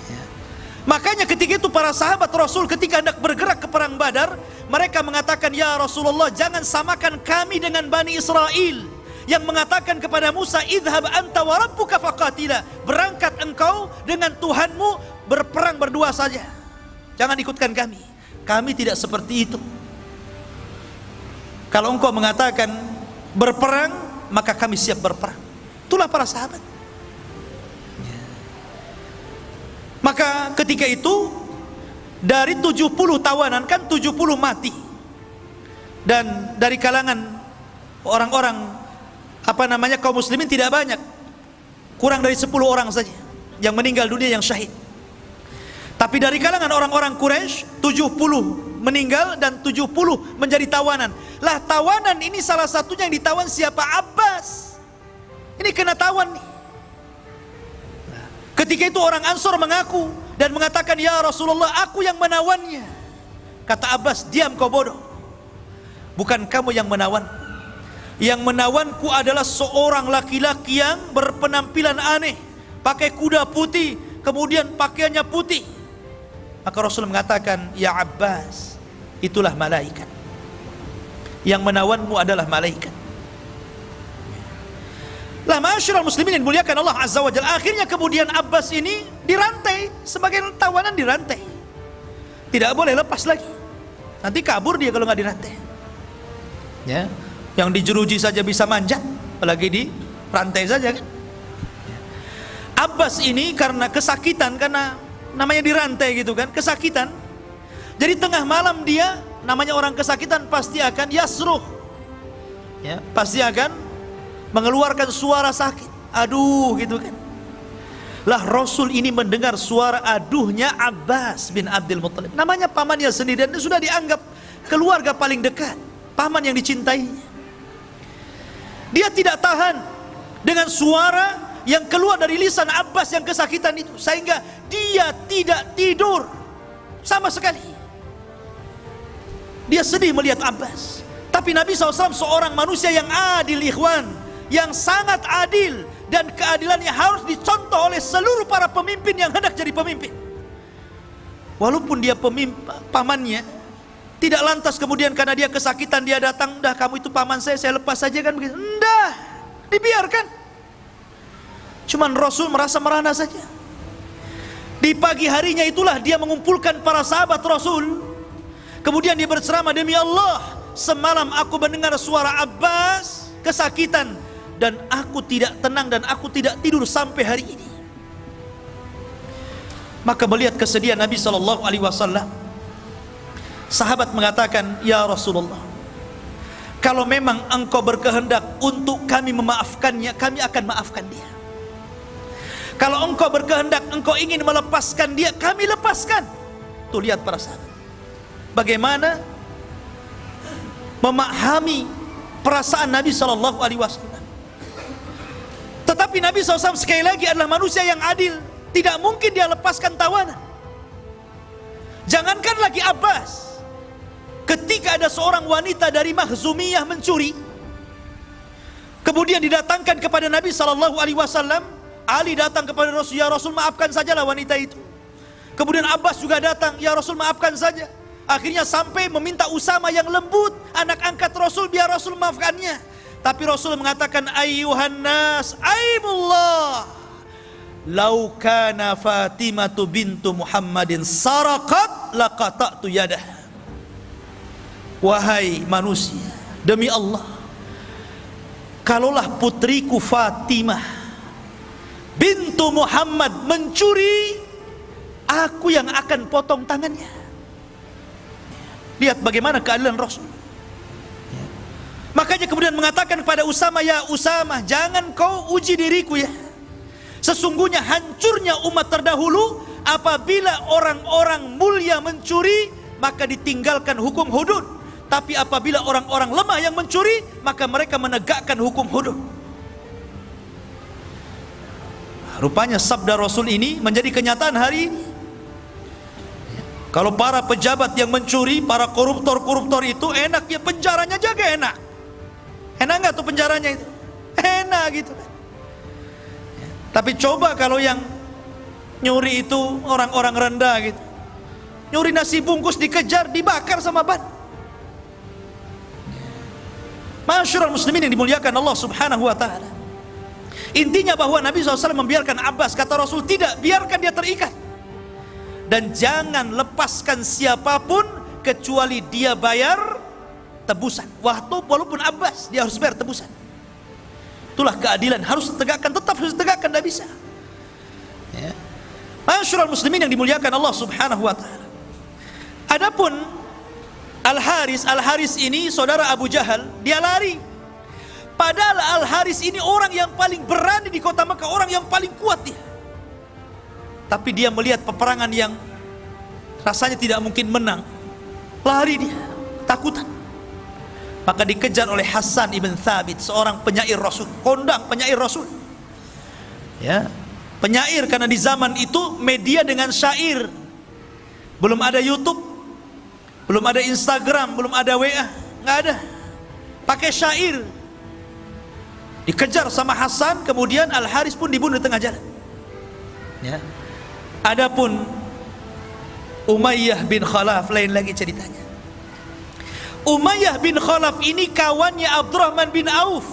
Ya. Makanya ketika itu para sahabat Rasul ketika hendak bergerak ke perang Badar, mereka mengatakan, ya Rasulullah, jangan samakan kami dengan Bani Israel yang mengatakan kepada Musa, idhab anta wa rabbuka faqatila, berangkat engkau dengan Tuhanmu berperang berdua saja, jangan ikutkan kami. Kami tidak seperti itu. Kalau engkau mengatakan berperang, maka kami siap berperang. Itulah para sahabat. Maka ketika itu dari 70 tawanan, kan 70 mati, dan dari kalangan orang-orang kaum muslimin tidak banyak, kurang dari 10 orang saja yang meninggal dunia, yang syahid. Tapi dari kalangan orang-orang Quraisy 70 meninggal dan 70 menjadi tawanan. Lah tawanan ini salah satunya yang ditawan siapa? Abbas. Ini kena tawan nih. Ketika itu orang Ansor mengaku dan mengatakan, ya Rasulullah, aku yang menawannya. Kata Abbas, diam kau bodoh, bukan kamu yang menawan. Yang menawanku adalah seorang laki-laki yang berpenampilan aneh, pakai kuda putih, kemudian pakaiannya putih. Maka Rasul mengatakan, ya Abbas, itulah malaikat. Yang menawanmu adalah malaikat. Lah ma'asyiral muslimin yang dimuliakan Allah Azza wa Jalla, akhirnya kemudian Abbas ini dirantai, sebagai tawanan dirantai, tidak boleh lepas lagi, nanti kabur dia kalau nggak dirantai. Ya, yang dijeruji saja bisa manjat, apalagi di rantai saja kan. Abbas ini karena kesakitan, karena namanya dirantai gitu kan, kesakitan. Jadi tengah malam dia, namanya orang kesakitan pasti akan yasruh, ya, pasti akan mengeluarkan suara sakit, aduh gitu kan. Lah Rasul ini mendengar suara aduhnya Abbas bin Abdul Muttalib, namanya pamannya sendiri, dan sudah dianggap keluarga paling dekat, paman yang dicintainya. Dia tidak tahan dengan suara yang keluar dari lisan Abbas yang kesakitan itu, sehingga dia tidak tidur sama sekali. Dia sedih melihat Abbas. Tapi Nabi SAW seorang manusia yang adil, ikhwan, yang sangat adil, dan keadilannya harus dicontoh oleh seluruh para pemimpin yang hendak jadi pemimpin. Walaupun dia pamannya, tidak lantas kemudian karena dia kesakitan dia datang, dah kamu itu paman saya lepas saja kan begitu. Enggak, dibiarkan. Cuman Rasul merasa merana saja. Di pagi harinya itulah dia mengumpulkan para sahabat Rasul. Kemudian dia berceramah, demi Allah, semalam aku mendengar suara Abbas kesakitan, dan aku tidak tenang dan aku tidak tidur sampai hari ini. Maka melihat kesedihan Nabi SAW, sahabat mengatakan, ya Rasulullah, kalau memang engkau berkehendak untuk kami memaafkannya, kami akan maafkan dia. Kalau engkau berkehendak, engkau ingin melepaskan dia, kami lepaskan. Tuh lihat para sahabat, bagaimana memahami perasaan Nabi SAW. Tetapi Nabi SAW sekali lagi adalah manusia yang adil, tidak mungkin dia lepaskan tawanan. Jangankan lagi Abbas, ketika ada seorang wanita dari Makhzumiyah mencuri, Kemudian didatangkan kepada Nabi SAW. Ali datang kepada Rasul, ya Rasul maafkan sajalah wanita itu. Kemudian Abbas juga datang, ya Rasul maafkan saja. Akhirnya sampai meminta Usama yang lembut, anak angkat Rasul, biar Rasul maafkannya. Tapi Rasul mengatakan, ayyuhan nas, aimullah, lau kana Fatimatu bintu Muhammadin saraqat laqata'tu yadah. Wahai manusia, demi Allah, kalaulah putriku Fatimah bintu Muhammad mencuri, aku yang akan potong tangannya. Lihat bagaimana keadilan Rasul. Makanya kemudian mengatakan kepada Usama, ya Usama, jangan kau uji diriku ya. Sesungguhnya hancurnya umat terdahulu apabila orang-orang mulia mencuri, maka ditinggalkan hukum hudud. Tapi apabila orang-orang lemah yang mencuri, maka mereka menegakkan hukum hudud. Rupanya sabda Rasul ini menjadi kenyataan hari ini. Kalau para pejabat yang mencuri, para koruptor-koruptor itu enaknya penjaranya jaga enak. Enak nggak tuh penjaranya itu? Enak gitu kan. Tapi coba kalau yang nyuri itu orang-orang rendah gitu, nyuri nasi bungkus dikejar, dibakar sama ban. Masyarul muslimin yang dimuliakan Allah Subhanahu wa ta'ala. Intinya bahwa Nabi SAW membiarkan Abbas, kata Rasul, tidak, biarkan dia terikat. Dan jangan lepaskan siapapun kecuali dia bayar tebusan. Walaupun Abbas, dia harus bayar tebusan. Itulah keadilan, harus ditegakkan, tetap harus ditegakkan, tidak bisa. Ya. Masyarul muslimin yang dimuliakan Allah Subhanahu wa ta'ala. Adapun Al-Haris ini saudara Abu Jahal, dia lari. Padahal Al-Haris ini orang yang paling berani di kota Mekah, orang yang paling kuat dia. Tapi dia melihat peperangan yang rasanya tidak mungkin menang, lari dia, takutan. Maka dikejar oleh Hasan ibn Thabit, seorang penyair Rasul, kondang penyair Rasul. Ya, penyair karena di zaman itu media dengan syair. Belum ada YouTube, belum ada Instagram, belum ada WA, nggak ada. Pakai syair. Dikejar sama Hasan, kemudian Al-Haris pun dibunuh di tengah jalan. Ya. Adapun Umayyah bin Khalaf lain lagi ceritanya. Umayyah bin Khalaf ini kawannya Abdurrahman bin Auf,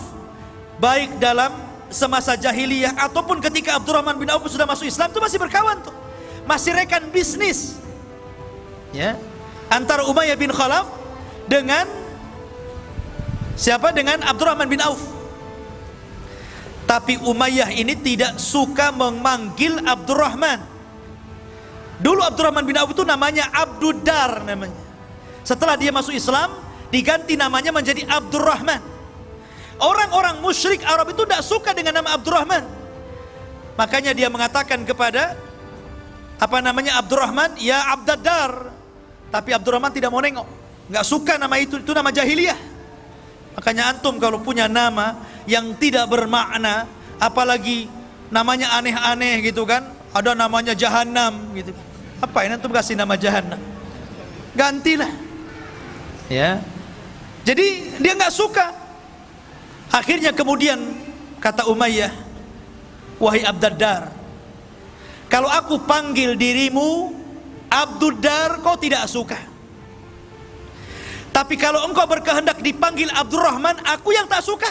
baik dalam semasa jahiliyah ataupun ketika Abdurrahman bin Auf sudah masuk Islam, itu masih berkawan tuh, masih rekan bisnis. Ya, antara Umayyah bin Khalaf dengan siapa? Dengan Abdurrahman bin Auf. Tapi Umayyah ini tidak suka memanggil Abdurrahman. Dulu Abdurrahman bin Auf itu namanya Abduddar namanya. Setelah dia masuk Islam, diganti namanya menjadi Abdurrahman. Orang-orang musyrik Arab itu tidak suka dengan nama Abdurrahman. Makanya dia mengatakan kepada Abdurrahman, ya Abdaddar. Tapi Abdurrahman tidak mau nengok, nggak suka nama itu nama jahiliyah. Makanya antum kalau punya nama yang tidak bermakna, apalagi namanya aneh-aneh gitu kan, ada namanya Jahannam gitu kan, apa ini antum kasih nama Jahannam, gantilah. Ya, jadi dia nggak suka. Akhirnya kemudian kata Umayyah, wahai Abdaddar, kalau aku panggil dirimu Abduddar, kau tidak suka. Tapi kalau engkau berkehendak dipanggil Abdurrahman, aku yang tak suka.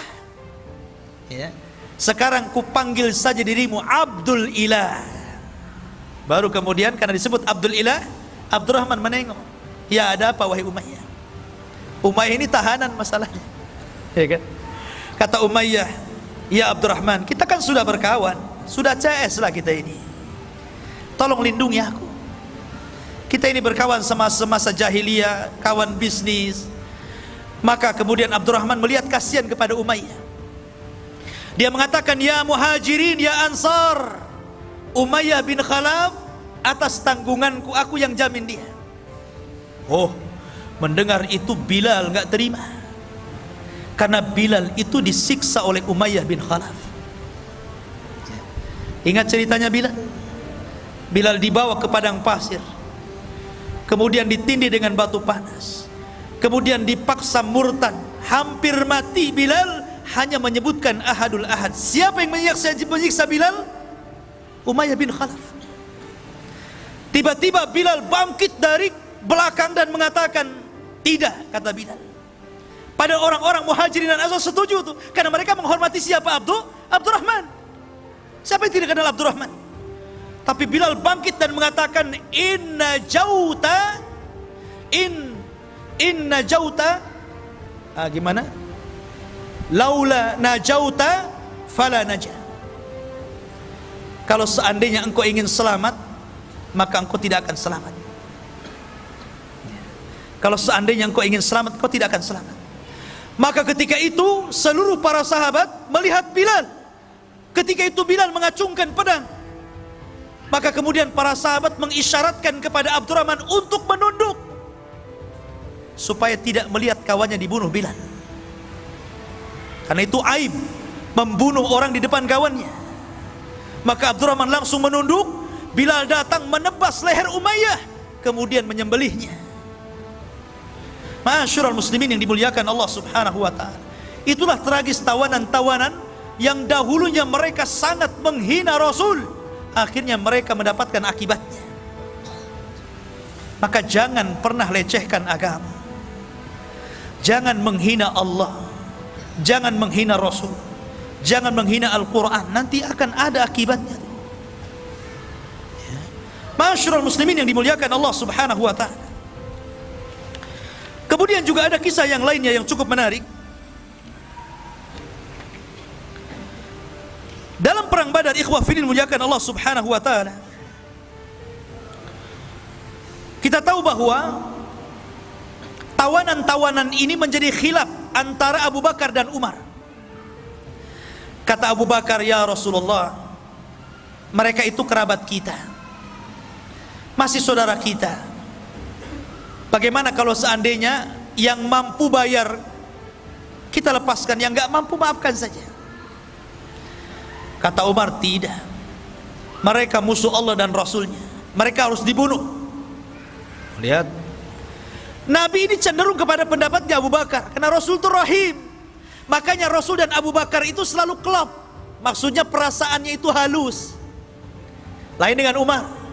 Ya. Sekarang ku panggil saja dirimu Abdul Ilah. Baru kemudian karena disebut Abdul Ilah, Abdurrahman menengok. Ya, ada apa wahai Umayyah? Umayyah ini tahanan masalahnya, ya kan? Kata Umayyah, ya Abdurrahman, kita kan sudah berkawan, sudah CS lah kita ini. Tolong lindungi aku. Kita ini berkawan semasa jahiliyah, kawan bisnis. Maka kemudian Abdurrahman melihat kasihan kepada Umayyah. Dia mengatakan, ya Muhajirin, ya Ansar, Umayyah bin Khalaf atas tanggunganku, aku yang jamin dia. Oh, mendengar itu Bilal nggak terima, karena Bilal itu disiksa oleh Umayyah bin Khalaf. Ingat ceritanya Bilal? Bilal dibawa ke padang pasir, kemudian ditindih dengan batu panas, kemudian dipaksa murtad, hampir mati Bilal hanya menyebutkan ahadul ahad. Siapa yang menyiksa Bilal? Umayyah bin Khalaf. Tiba-tiba Bilal bangkit dari belakang dan mengatakan, tidak, kata Bilal. Pada orang-orang Muhajirin dan Ansar setuju tuh, karena mereka menghormati siapa? Abdurrahman. Siapa yang tidak kenal Abdurrahman? Tapi Bilal bangkit dan mengatakan, inna jauta gimana? Laula najauta fala najah. Kalau seandainya engkau ingin selamat, maka engkau tidak akan selamat. Kalau seandainya engkau ingin selamat, engkau tidak akan selamat. Maka ketika itu seluruh para sahabat melihat Bilal. Ketika itu Bilal mengacungkan pedang. Maka kemudian para sahabat mengisyaratkan kepada Abdurrahman untuk menunduk, supaya tidak melihat kawannya dibunuh Bilal. Karena itu aib membunuh orang di depan kawannya. Maka Abdurrahman langsung menunduk. Bilal datang menebas leher Umayyah, kemudian menyembelihnya. Ma'asyiral muslimin yang dimuliakan Allah Subhanahu wa taala. Itulah tragis tawanan-tawanan yang dahulunya mereka sangat menghina Rasul, akhirnya mereka mendapatkan akibatnya. Maka jangan pernah lecehkan agama. Jangan menghina Allah, jangan menghina Rasul, jangan menghina Al-Quran. Nanti akan ada akibatnya. Ma'asyiral muslimin yang dimuliakan Allah Subhanahu wa taala. Kemudian juga ada kisah yang lainnya yang cukup menarik. Dalam perang Badar, ikhwah fillah dimuliakan Allah Subhanahu wa taala, kita tahu bahwa tawanan-tawanan ini menjadi khilaf antara Abu Bakar dan Umar. Kata Abu Bakar, ya Rasulullah, mereka itu kerabat kita, masih saudara kita. Bagaimana kalau seandainya yang mampu bayar kita lepaskan, yang nggak mampu maafkan saja? Kata Umar, tidak. Mereka musuh Allah dan Rasulnya, mereka harus dibunuh. Lihat, Nabi ini cenderung kepada pendapatnya Abu Bakar, karena Rasul itu rahim. Makanya Rasul dan Abu Bakar itu selalu klop. Maksudnya perasaannya itu halus. Lain dengan Umar.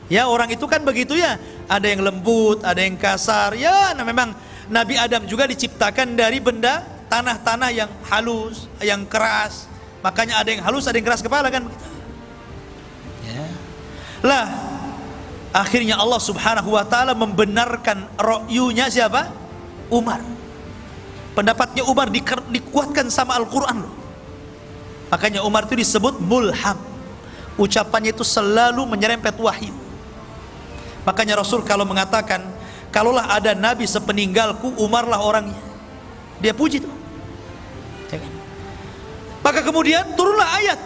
Ya, orang itu kan begitu ya, ada yang lembut, ada yang kasar. Ya, nah memang Nabi Adam juga diciptakan dari benda tanah-tanah yang halus, yang keras. Makanya ada yang halus, ada yang keras kepala kan begitu. Ya. Lah, akhirnya Allah Subhanahu wa taala membenarkan ra'yunya siapa? Umar. Pendapatnya Umar dikuatkan sama Al-Qur'an loh. Makanya Umar itu disebut mulham. Ucapannya itu selalu menyerempet wahyu. Makanya Rasul kalau mengatakan, kalaulah ada nabi sepeninggalku, Umarlah orangnya. Dia puji tuh. Ya kan? Maka kemudian turunlah ayat,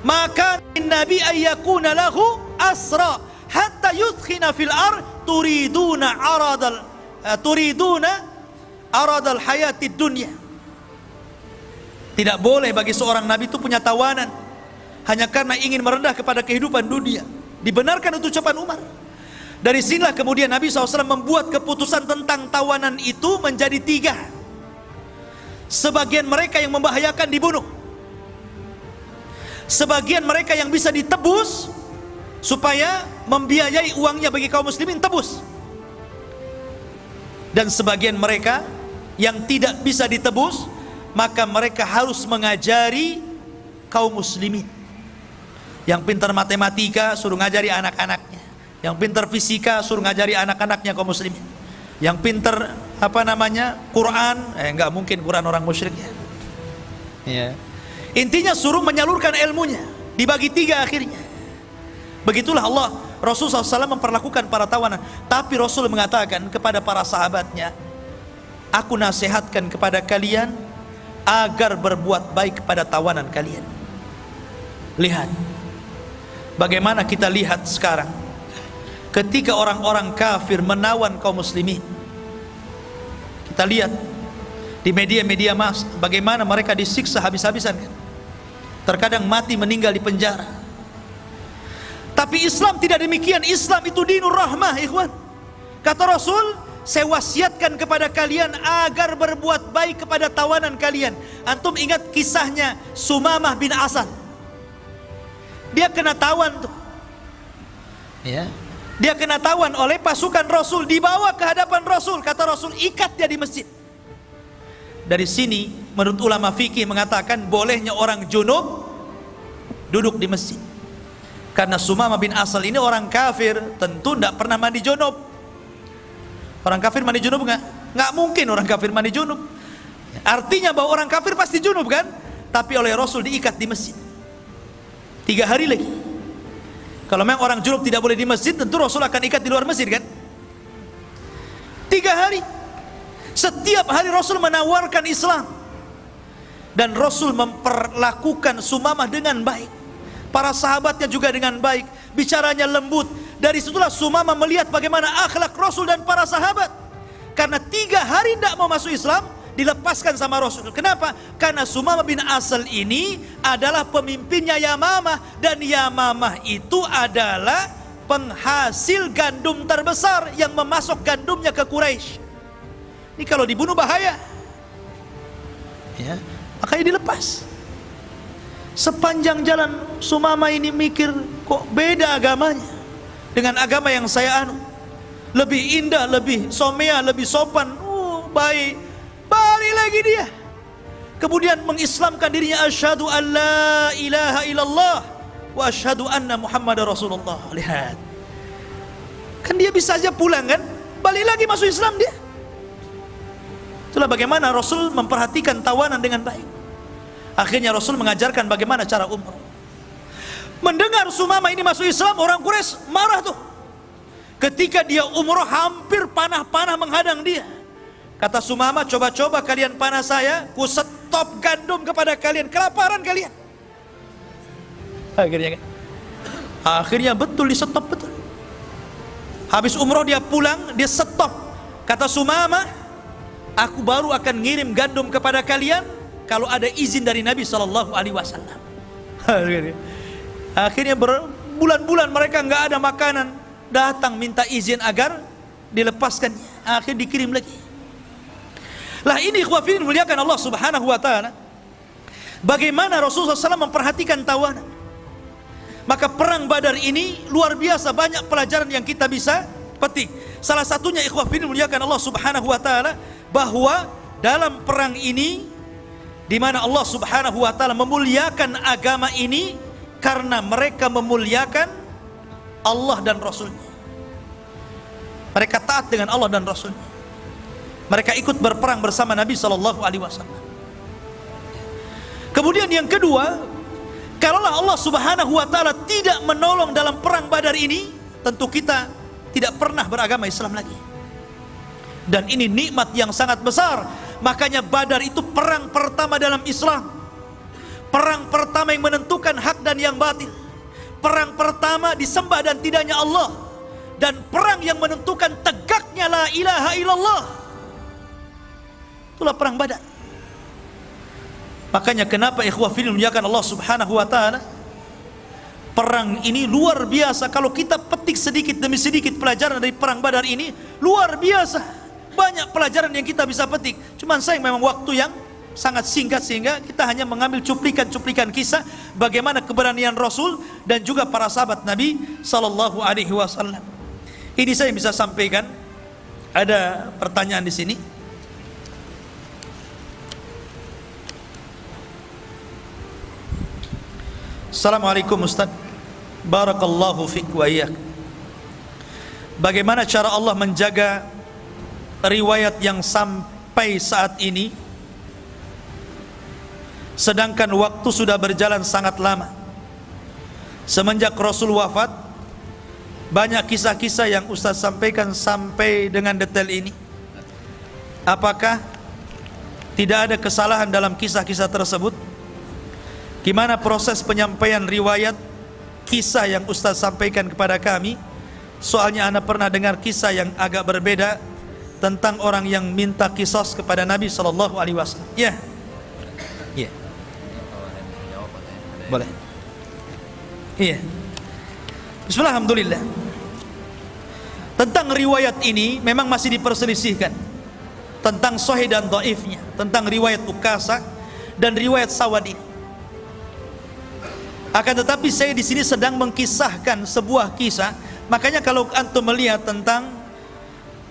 maka nabi ayyakuna lahu asra hatta yudkhina fil ar turiduna aradal hayatid dunya. Tidak boleh bagi seorang nabi itu punya tawanan hanya karena ingin merendah kepada kehidupan dunia. Dibenarkan itu ucapan Umar. Dari sinilah kemudian Nabi SAW membuat keputusan tentang tawanan itu menjadi 3. Sebagian mereka yang membahayakan dibunuh, sebagian mereka yang bisa ditebus supaya membiayai uangnya bagi kaum muslimin, tebus. Dan sebagian mereka yang tidak bisa ditebus, maka mereka harus mengajari kaum muslimin. Yang pintar matematika suruh ngajari anak-anaknya, yang pintar fisika suruh ngajari anak-anaknya kaum muslimin. Yang pintar Quran, enggak mungkin Quran orang musyrik ya. Ya. Intinya suruh menyalurkan ilmunya, dibagi 3 akhirnya. Begitulah Allah, Rasul SAW memperlakukan para tawanan. Tapi Rasul mengatakan kepada para sahabatnya, aku nasihatkan kepada kalian agar berbuat baik kepada tawanan kalian. Lihat bagaimana kita lihat sekarang, ketika orang-orang kafir menawan kaum muslimin. Kita lihat di media-media mas bagaimana mereka disiksa habis-habisan kan? Terkadang mati meninggal di penjara. Tapi Islam tidak demikian. Islam itu dinur rahmah, ikhwan. Kata Rasul, saya wasiatkan kepada kalian agar berbuat baik kepada tawanan kalian. Antum ingat kisahnya Sumamah bin Asal? Dia kena tawan tuh. Ya. Dia kena tawan oleh pasukan Rasul, dibawa ke hadapan Rasul. Kata Rasul, ikat dia di masjid. Dari sini menurut ulama fikih mengatakan bolehnya orang junub duduk di masjid. Karena Sumamah bin Asal ini orang kafir, tentu tidak pernah mandi junub. Orang kafir mandi junub enggak? Enggak mungkin orang kafir mandi junub. Artinya bahwa orang kafir pasti junub kan? Tapi oleh Rasul diikat di masjid 3 hari lagi. Kalau memang orang junub tidak boleh di masjid, tentu Rasul akan ikat di luar masjid kan? 3 hari. Setiap hari Rasul menawarkan Islam. Dan Rasul memperlakukan Sumamah dengan baik. Para sahabatnya juga dengan baik. Bicaranya lembut. Dari situlah Sumamah melihat bagaimana akhlak Rasul dan para sahabat. Karena 3 hari tidak mau masuk Islam, dilepaskan sama Rasul. Kenapa? Karena Sumamah bin Asal ini adalah pemimpinnya Yamamah. Dan Yamamah itu adalah penghasil gandum terbesar yang memasok gandumnya ke Quraisy. Ini kalau dibunuh bahaya. Ya, makanya dilepas. Sepanjang jalan Sumamah ini mikir, kok beda agamanya dengan agama yang saya anu, lebih indah, lebih somea, lebih sopan, baik. Balik lagi dia, kemudian mengislamkan dirinya, asyhadu an la ilaha illallah wa asyhadu anna Muhammadar Rasulullah. Lihat, kan dia bisa aja pulang kan, balik lagi masuk Islam dia. Itulah bagaimana Rasul memperhatikan tawanan dengan baik. Akhirnya Rasul mengajarkan bagaimana cara umrah. Mendengar Sumamah ini masuk Islam, orang Quraisy marah tuh. Ketika dia umrah hampir panah-panah menghadang dia. Kata Sumamah, coba-coba kalian panah saya, ku stop gandum kepada kalian, kelaparan kalian. Akhirnya betul, di stop betul. Habis umrah dia pulang, dia stop. Kata Sumamah, aku baru akan ngirim gandum kepada kalian kalau ada izin dari Nabi SAW. Akhirnya berbulan-bulan mereka nggak ada makanan, datang minta izin agar dilepaskan. Akhirnya dikirim lagi. Lah ini ikhwafidin muliakan Allah Subhanahu wa taala. Bagaimana Rasulullah SAW memperhatikan tawanan. Maka perang Badar ini luar biasa, banyak pelajaran yang kita bisa petik. Salah satunya ikhwafidin muliakan Allah Subhanahu wa taala, bahwa dalam perang ini di mana Allah Subhanahu wa taala memuliakan agama ini karena mereka memuliakan Allah dan Rasulnya. Mereka taat dengan Allah dan Rasulnya. Mereka ikut berperang bersama Nabi SAW. Kemudian yang kedua, kalaulah Allah Subhanahu wa taala tidak menolong dalam perang Badar ini, tentu kita tidak pernah beragama Islam lagi. Dan ini nikmat yang sangat besar. Makanya Badar itu perang pertama dalam Islam. Perang pertama yang menentukan hak dan yang batil. Perang pertama disembah dan tidaknya Allah. Dan perang yang menentukan tegaknya la ilaha illallah. Itulah perang Badar. Makanya kenapa ikhwah fillah muliakan Allah Subhanahu wa taala, perang ini luar biasa. Kalau kita petik sedikit demi sedikit pelajaran dari perang Badar ini, luar biasa. Banyak pelajaran yang kita bisa petik. Cuman sayang memang waktu yang sangat singkat, sehingga kita hanya mengambil cuplikan-cuplikan kisah bagaimana keberanian Rasul dan juga para sahabat Nabi sallallahu alaihi wasallam. Ini saya bisa sampaikan. Ada pertanyaan di sini. Assalamualaikum Ustaz. Barakallahu fiik wa iyyak. Bagaimana cara Allah menjaga riwayat yang sampai saat ini, sedangkan waktu sudah berjalan sangat lama? Semenjak Rasul wafat, banyak kisah-kisah yang Ustaz sampaikan sampai dengan detail ini. Apakah tidak ada kesalahan dalam kisah-kisah tersebut? Gimana proses penyampaian riwayat kisah yang Ustaz sampaikan kepada kami? Soalnya Anda pernah dengar kisah yang agak berbeda tentang orang yang minta kisos kepada Nabi sallallahu alaihi wasallam. Ya. Iya. Boleh. Iya. Bismillah, alhamdulillah. Tentang riwayat ini memang masih diperselisihkan tentang sahih dan dhaifnya, tentang riwayat Ukasah dan riwayat Sawad ini. Akan tetapi saya di sini sedang mengkisahkan sebuah kisah. Makanya kalau antum melihat tentang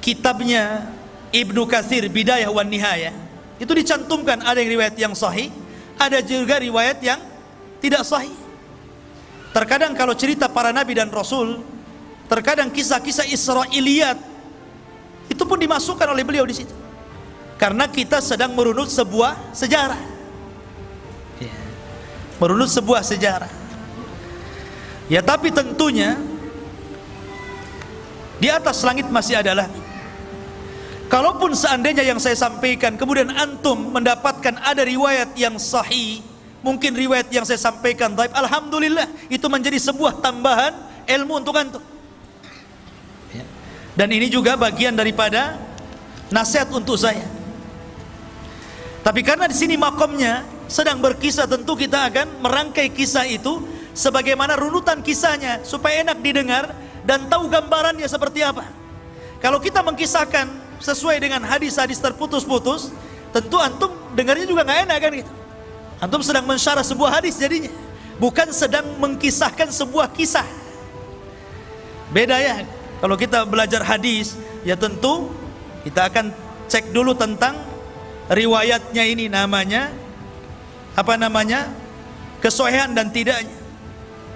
kitabnya Ibnu Katsir Bidayah wan Nihayah, itu dicantumkan ada yang riwayat yang sahih, ada juga riwayat yang tidak sahih. Terkadang kalau cerita para nabi dan rasul, terkadang kisah-kisah Israiliyat itu pun dimasukkan oleh beliau di situ. Karena kita sedang merunut sebuah sejarah. Merunut sebuah sejarah. Ya, tapi tentunya di atas langit masih ada langit. Kalaupun seandainya yang saya sampaikan kemudian antum mendapatkan ada riwayat yang sahih, mungkin riwayat yang saya sampaikan dhaif, alhamdulillah, itu menjadi sebuah tambahan ilmu untuk antum. Dan ini juga bagian daripada nasihat untuk saya. Tapi karena di sini makomnya sedang berkisah, tentu kita akan merangkai kisah itu sebagaimana runutan kisahnya supaya enak didengar dan tahu gambarannya seperti apa. Kalau kita mengkisahkan sesuai dengan hadis-hadis terputus-putus, tentu antum dengarnya juga nggak enak kan gitu. Antum sedang mensyarah sebuah hadis jadinya, bukan sedang mengkisahkan sebuah kisah. Beda ya. Kalau kita belajar hadis, ya tentu kita akan cek dulu tentang riwayatnya ini, namanya apa namanya, kesohihan dan tidaknya.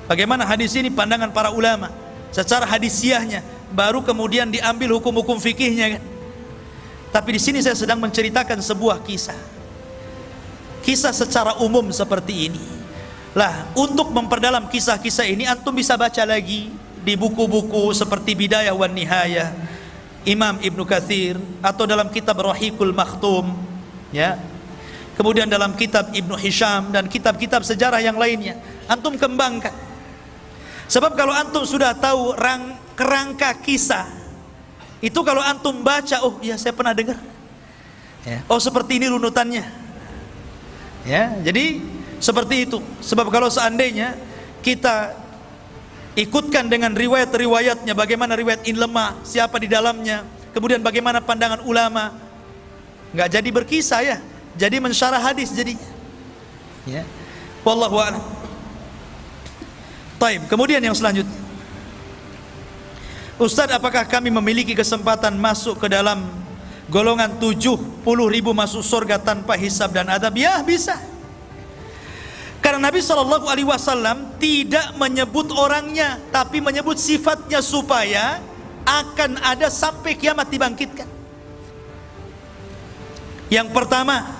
Bagaimana hadis ini pandangan para ulama secara hadisiahnya, baru kemudian diambil hukum-hukum fikihnya kan. Tapi di sini saya sedang menceritakan sebuah kisah. Kisah secara umum seperti ini. Lah, untuk memperdalam kisah-kisah ini antum bisa baca lagi di buku-buku seperti Bidayah wan Nihayah Imam Ibnu Katsir, atau dalam kitab Rahiqul Makhtum, ya. Kemudian dalam kitab Ibnu Hisham dan kitab-kitab sejarah yang lainnya, antum kembangkan. Sebab kalau antum sudah tahu kerangka kisah itu, kalau antum baca, oh ya saya pernah dengar, ya. Oh seperti ini runutannya, ya. Jadi seperti itu. Sebab kalau seandainya kita ikutkan dengan riwayat-riwayatnya, bagaimana riwayat ini lemah, siapa di dalamnya, kemudian bagaimana pandangan ulama, nggak jadi berkisah ya, jadi mensyarah hadis jadinya, ya. Wallahu a'lam. Taib. Kemudian yang selanjutnya, Ustaz, apakah kami memiliki kesempatan masuk ke dalam golongan 70.000 masuk surga tanpa hisab dan adab? Ya, bisa. Karena Nabi SAW tidak menyebut orangnya, tapi menyebut sifatnya supaya akan ada sampai kiamat dibangkitkan. Yang pertama,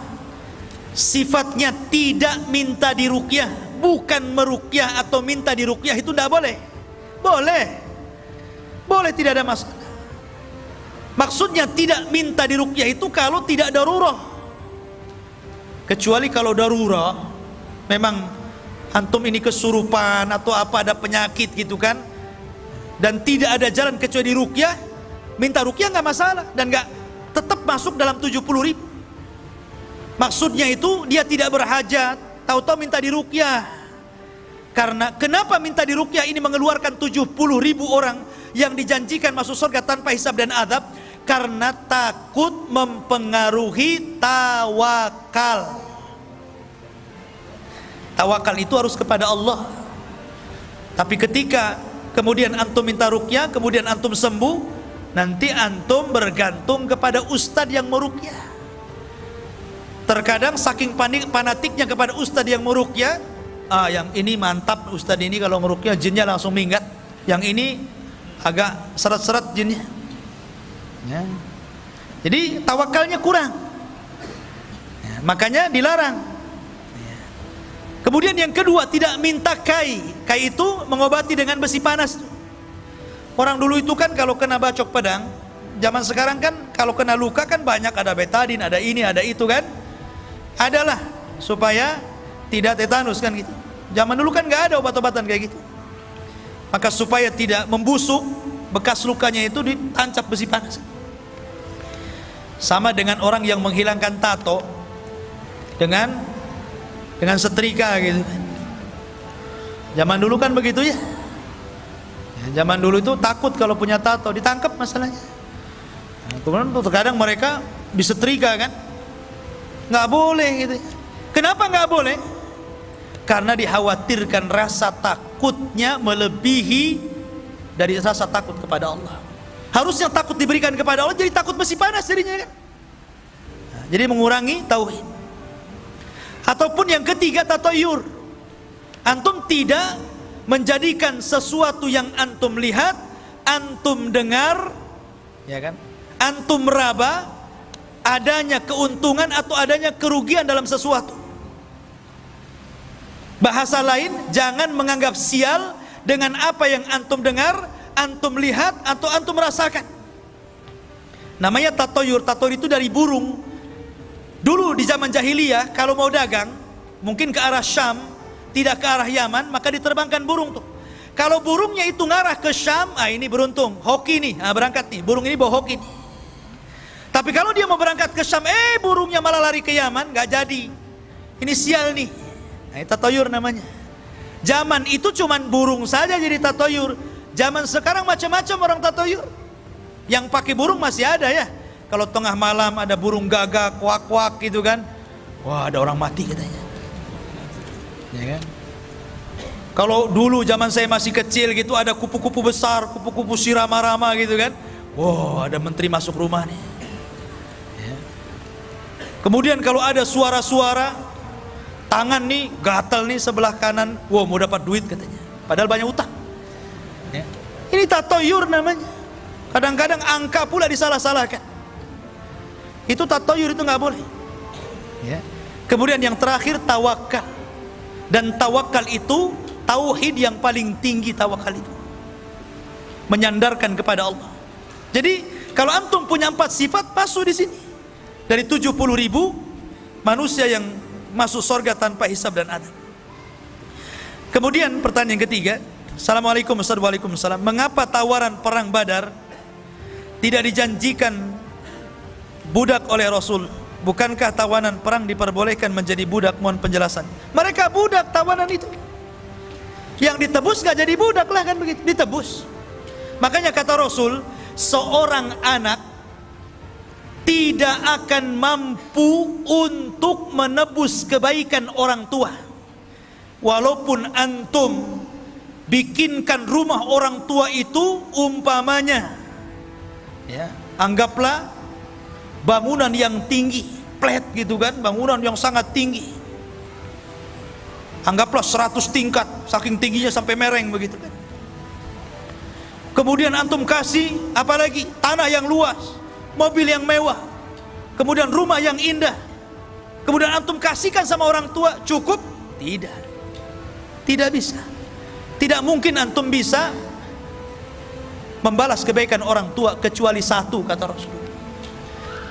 sifatnya tidak minta diruqyah, bukan meruqyah atau minta diruqyah, itu tidak boleh. Boleh, tidak ada masalah. Maksudnya tidak minta diruqyah itu kalau tidak darurah. Kecuali kalau darurah, memang antum ini kesurupan atau apa, ada penyakit gitu kan, dan tidak ada jalan kecuali diruqyah, minta ruqyah nggak masalah, dan nggak tetap masuk dalam 70.000. Maksudnya itu dia tidak berhajat, tahu-tahu minta diruqyah. Karena kenapa minta diruqyah ini mengeluarkan 70.000 orang yang dijanjikan masuk surga tanpa hisab dan adab? Karena takut mempengaruhi tawakal. Tawakal itu harus kepada Allah. Tapi ketika kemudian antum minta ruqyah, kemudian antum sembuh, nanti antum bergantung kepada ustadz yang meruqyah. Terkadang saking fanatiknya kepada ustadz yang meruqyah, yang ini mantap ustadz ini kalau meruqyah jinnya langsung minggat, yang ini agak seret-seret jinnya, ya. Jadi tawakalnya kurang, ya, makanya dilarang. Kemudian yang kedua, tidak minta kai. Kai itu mengobati dengan besi panas. Orang dulu itu kan kalau kena bacok pedang, zaman sekarang kan kalau kena luka kan banyak, ada betadin, ada ini, ada itu kan. Adalah supaya tidak tetanus kan gitu. Zaman dulu kan nggak ada obat-obatan kayak gitu. Maka supaya tidak membusuk, bekas lukanya itu ditancap besi panas. Sama dengan orang yang menghilangkan tato dengan setrika gitu kan. Zaman dulu kan begitu ya. Ya, zaman dulu itu takut kalau punya tato ditangkap masalahnya. Nah, kemudian terkadang mereka disetrika kan, nggak boleh gitu. Kenapa nggak boleh? Karena dikhawatirkan rasa takutnya melebihi dari rasa takut kepada Allah. Harusnya takut diberikan kepada Allah, jadi takut besi panas jadinya kan. Nah, jadi mengurangi tauhid. Ataupun yang ketiga, tatoyur. Antum tidak menjadikan sesuatu yang antum lihat, antum dengar, ya kan? Antum meraba adanya keuntungan atau adanya kerugian dalam sesuatu. Bahasa lain, jangan menganggap sial dengan apa yang antum dengar, antum lihat atau antum merasakan. Namanya tatoyur. Tatoyur itu dari burung. Dulu di zaman jahiliyah kalau mau dagang, mungkin ke arah Syam, tidak ke arah Yaman, maka diterbangkan burung tuh. Kalau burungnya itu ngarah ke Syam, ini beruntung, hoki nih, berangkat nih, burung ini bawa hoki nih. Tapi kalau dia mau berangkat ke Syam, burungnya malah lari ke Yaman, nggak jadi. Ini sial nih. Nah, tatoyur namanya. Zaman itu cuman burung saja jadi tatoyur. Zaman sekarang macam-macam orang tatoyur. Yang pakai burung masih ada ya. Kalau tengah malam ada burung gagak, kuak-kuak gitu kan. Wah, ada orang mati katanya. Ya kan? Kalau dulu zaman saya masih kecil gitu ada kupu-kupu besar, kupu-kupu sirama-rama gitu kan. Wah, ada menteri masuk rumah nih. Ya. Kemudian kalau ada suara-suara, tangan nih gatal nih sebelah kanan, wah mau dapat duit katanya. Padahal banyak utang. Ya. Ini tatoyur namanya. Kadang-kadang angka pula disalah-salahkan. Itu tatoyur, itu nggak boleh. Ya. Kemudian yang terakhir tawakal. Dan tawakal itu tauhid yang paling tinggi. Tawakal itu menyandarkan kepada Allah. Jadi kalau antum punya 4 sifat, masuk di sini. Dari 70.000 manusia yang masuk surga tanpa hisab dan adab. Kemudian pertanyaan ketiga, Assalamualaikum warahmatullahi wabarakatuh. Mengapa tawaran perang Badar tidak dijanjikan budak oleh Rasul? Bukankah tawanan perang diperbolehkan menjadi budak? Mohon penjelasan. Mereka budak tawanan itu. Yang ditebus gak jadi budak lah kan begitu, ditebus. Makanya kata Rasul, seorang anak tidak akan mampu untuk menebus kebaikan orang tua. Walaupun antum bikinkan rumah orang tua itu umpamanya, ya, anggaplah bangunan yang tinggi, flat gitu kan, bangunan yang sangat tinggi. Anggaplah 100 tingkat, saking tingginya sampai mereng begitu kan. Kemudian antum kasih apalagi tanah yang luas, mobil yang mewah, kemudian rumah yang indah. Kemudian antum kasihkan sama orang tua, cukup? Tidak. Tidak bisa. Tidak mungkin antum bisa membalas kebaikan orang tua kecuali satu, kata Rasul.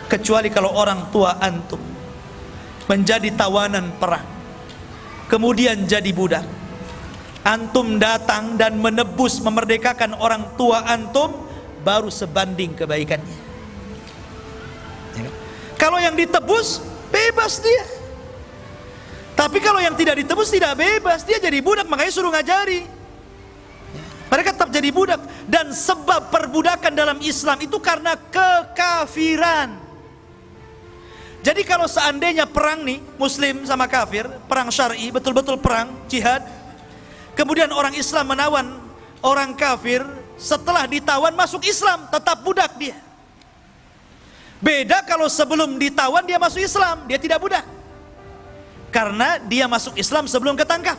Kecuali kalau orang tua antum menjadi tawanan perang, kemudian jadi budak, antum datang dan menebus, memerdekakan orang tua antum, baru sebanding kebaikannya. Kalau yang ditebus, bebas dia. Tapi kalau yang tidak ditebus, tidak bebas, dia jadi budak. Makanya suruh ngajari. Mereka tetap jadi budak. Dan sebab perbudakan dalam Islam itu karena kekafiran. Jadi kalau seandainya perang nih, muslim sama kafir, perang syar'i, betul-betul perang, jihad, kemudian orang Islam menawan orang kafir, setelah ditawan masuk Islam, tetap budak dia. Beda kalau sebelum ditawan dia masuk Islam, dia tidak budak, karena dia masuk Islam sebelum ketangkap.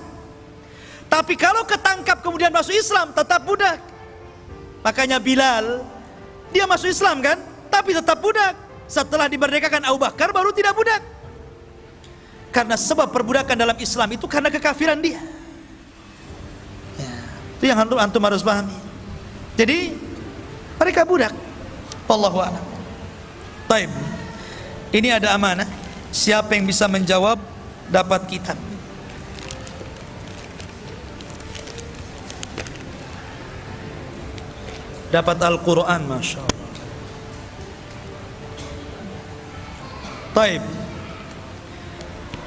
Tapi kalau ketangkap kemudian masuk Islam, tetap budak. Makanya Bilal, dia masuk Islam kan, tapi tetap budak. Setelah dimerdekakan Abu Bakar baru tidak budak. Karena sebab perbudakan dalam Islam itu karena kekafiran dia. Ya, itu yang antum harus pahami. Jadi mereka budak. Wallahu a'lam. Baik. Ini ada amanah. Siapa yang bisa menjawab dapat kitab. Dapat Al-Quran, Masya Allah. Baik.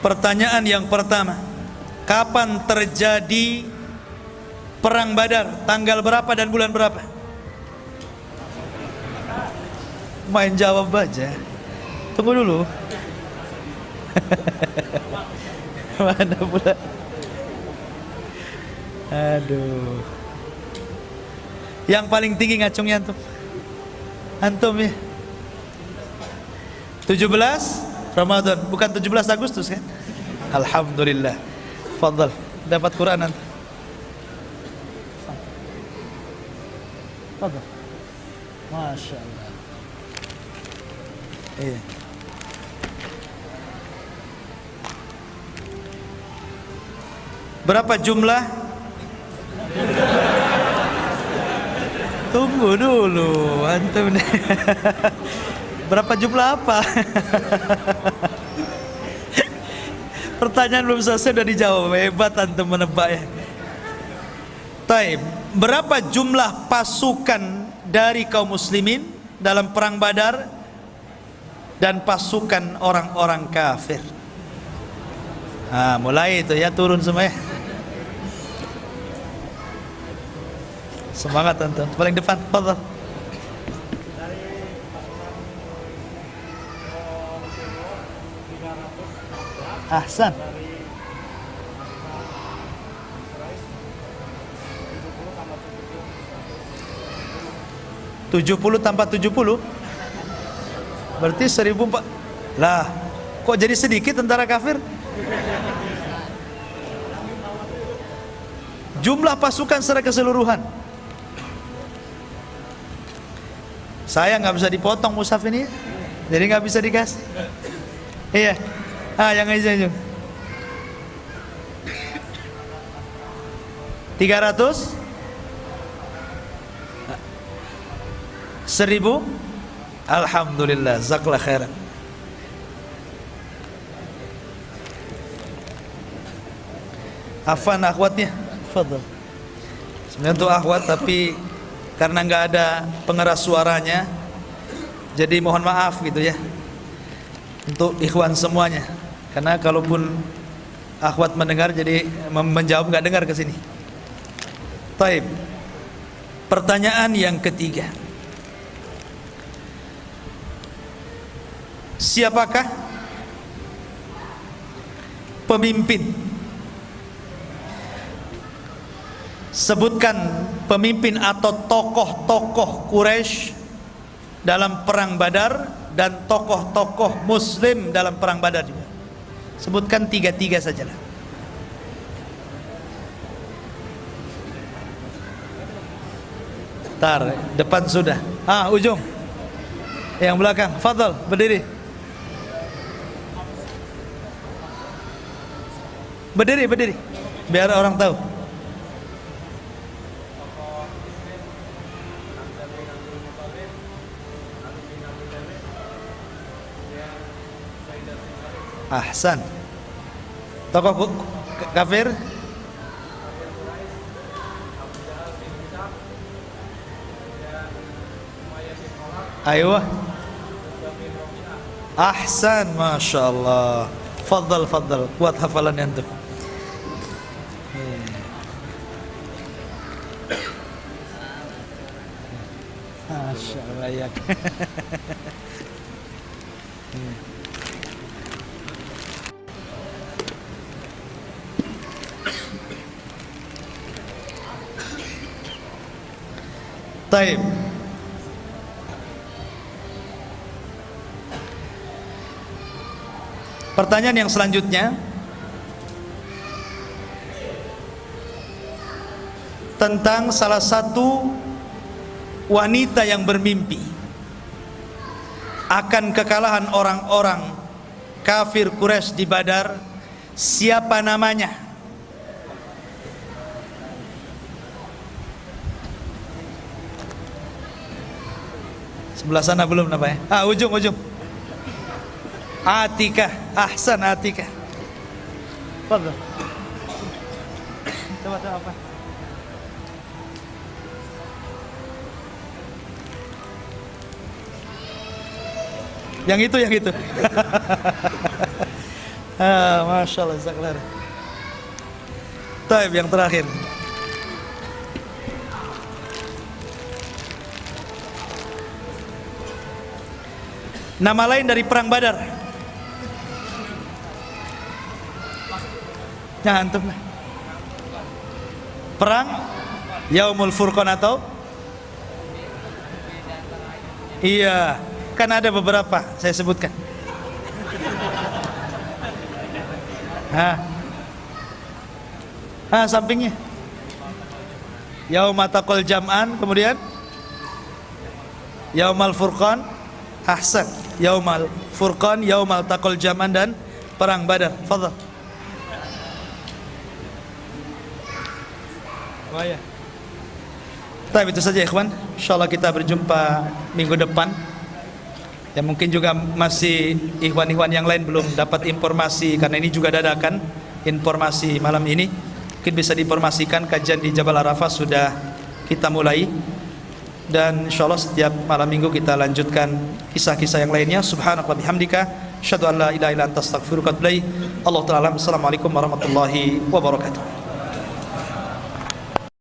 Pertanyaan yang pertama, kapan terjadi Perang Badar tanggal berapa dan bulan berapa? Main jawab aja. Tunggu dulu. Mana pula? Aduh. Yang paling tinggi ngacungnya antum. Antum ya. 17 Ramadan, bukan 17 Agustus kan? Alhamdulillah. Fadhal, dapat Quran antum. Fadhal. Masya Allah. Iya. Berapa jumlah? Tunggu dulu, antum nih. Berapa jumlah apa? Pertanyaan belum selesai udah dijawab. Hebat antum menebak ya. Taib, berapa jumlah pasukan dari kaum muslimin dalam perang Badar dan pasukan orang-orang kafir? Mulai itu ya, turun semua ya. Semangat antum, paling depan, fadhal. Ahsan. 70 tambah 70 berarti 1004. Lah, kok jadi sedikit tentara kafir? Jumlah pasukan secara keseluruhan. Saya nggak bisa dipotong mushaf ini, jadi nggak bisa dikasih. Iya. Yang aja. 300 1000. Alhamdulillah, jazakallah khairan. Afan akhwatnya, fadhal. Sebenarnya untuk akhwat, tapi karena nggak ada pengeras suaranya, jadi mohon maaf gitu ya untuk ikhwan semuanya. Karena kalaupun akhwat mendengar, jadi menjawab nggak dengar ke sini. Taib. Pertanyaan yang ketiga. Siapakah pemimpin? Sebutkan pemimpin atau tokoh-tokoh Quraisy dalam perang Badar dan tokoh-tokoh Muslim dalam perang Badar juga. Sebutkan 3 sajalah. Tar, depan sudah. Ujung. Yang belakang, fadhal, berdiri. Berdiri, biar orang tahu. Ahsan. Tokoh kafir? Ayo. Ahsan, masya Allah. Fadhal, kuat hafalan antum. Masya Allah ya. Taib. Pertanyaan yang selanjutnya tentang salah satu wanita yang bermimpi akan kekalahan orang-orang kafir Quraisy di Badar. Siapa namanya? Sebelah sana belum namanya. Ujung. Atikah. Ahsan, Atikah. Fadhal. Coba apa? Yang itu. Masya Allah, jazakallah. Taib, yang terakhir. Nama lain dari perang Badar. Ya antum lah. Perang Yaumul Furqan atau? Iya, kan ada beberapa saya sebutkan. Sampingnya. Yaumul Taqal Jam'an, kemudian Yaumul Furqan, ahsan. Yaumul Furqan, Yaumul Taqal Jam'an dan perang Badar. Fadhal. Wah ya. Tapi itu saja ikhwan. Insyaallah kita berjumpa minggu depan. Ya mungkin juga masih ikhwan-ikhwan yang lain belum dapat informasi karena ini juga dadakan informasi malam ini. Mungkin bisa diinformasikan kajian di Jabal Arafah sudah kita mulai. Dan insyaallah setiap malam minggu kita lanjutkan kisah-kisah yang lainnya. Subhanallah bihamdika asyhadu an la ilaha illa anta astaghfiruka wa atubu ilaik. Allah taala. Assalamualaikum warahmatullahi wabarakatuh.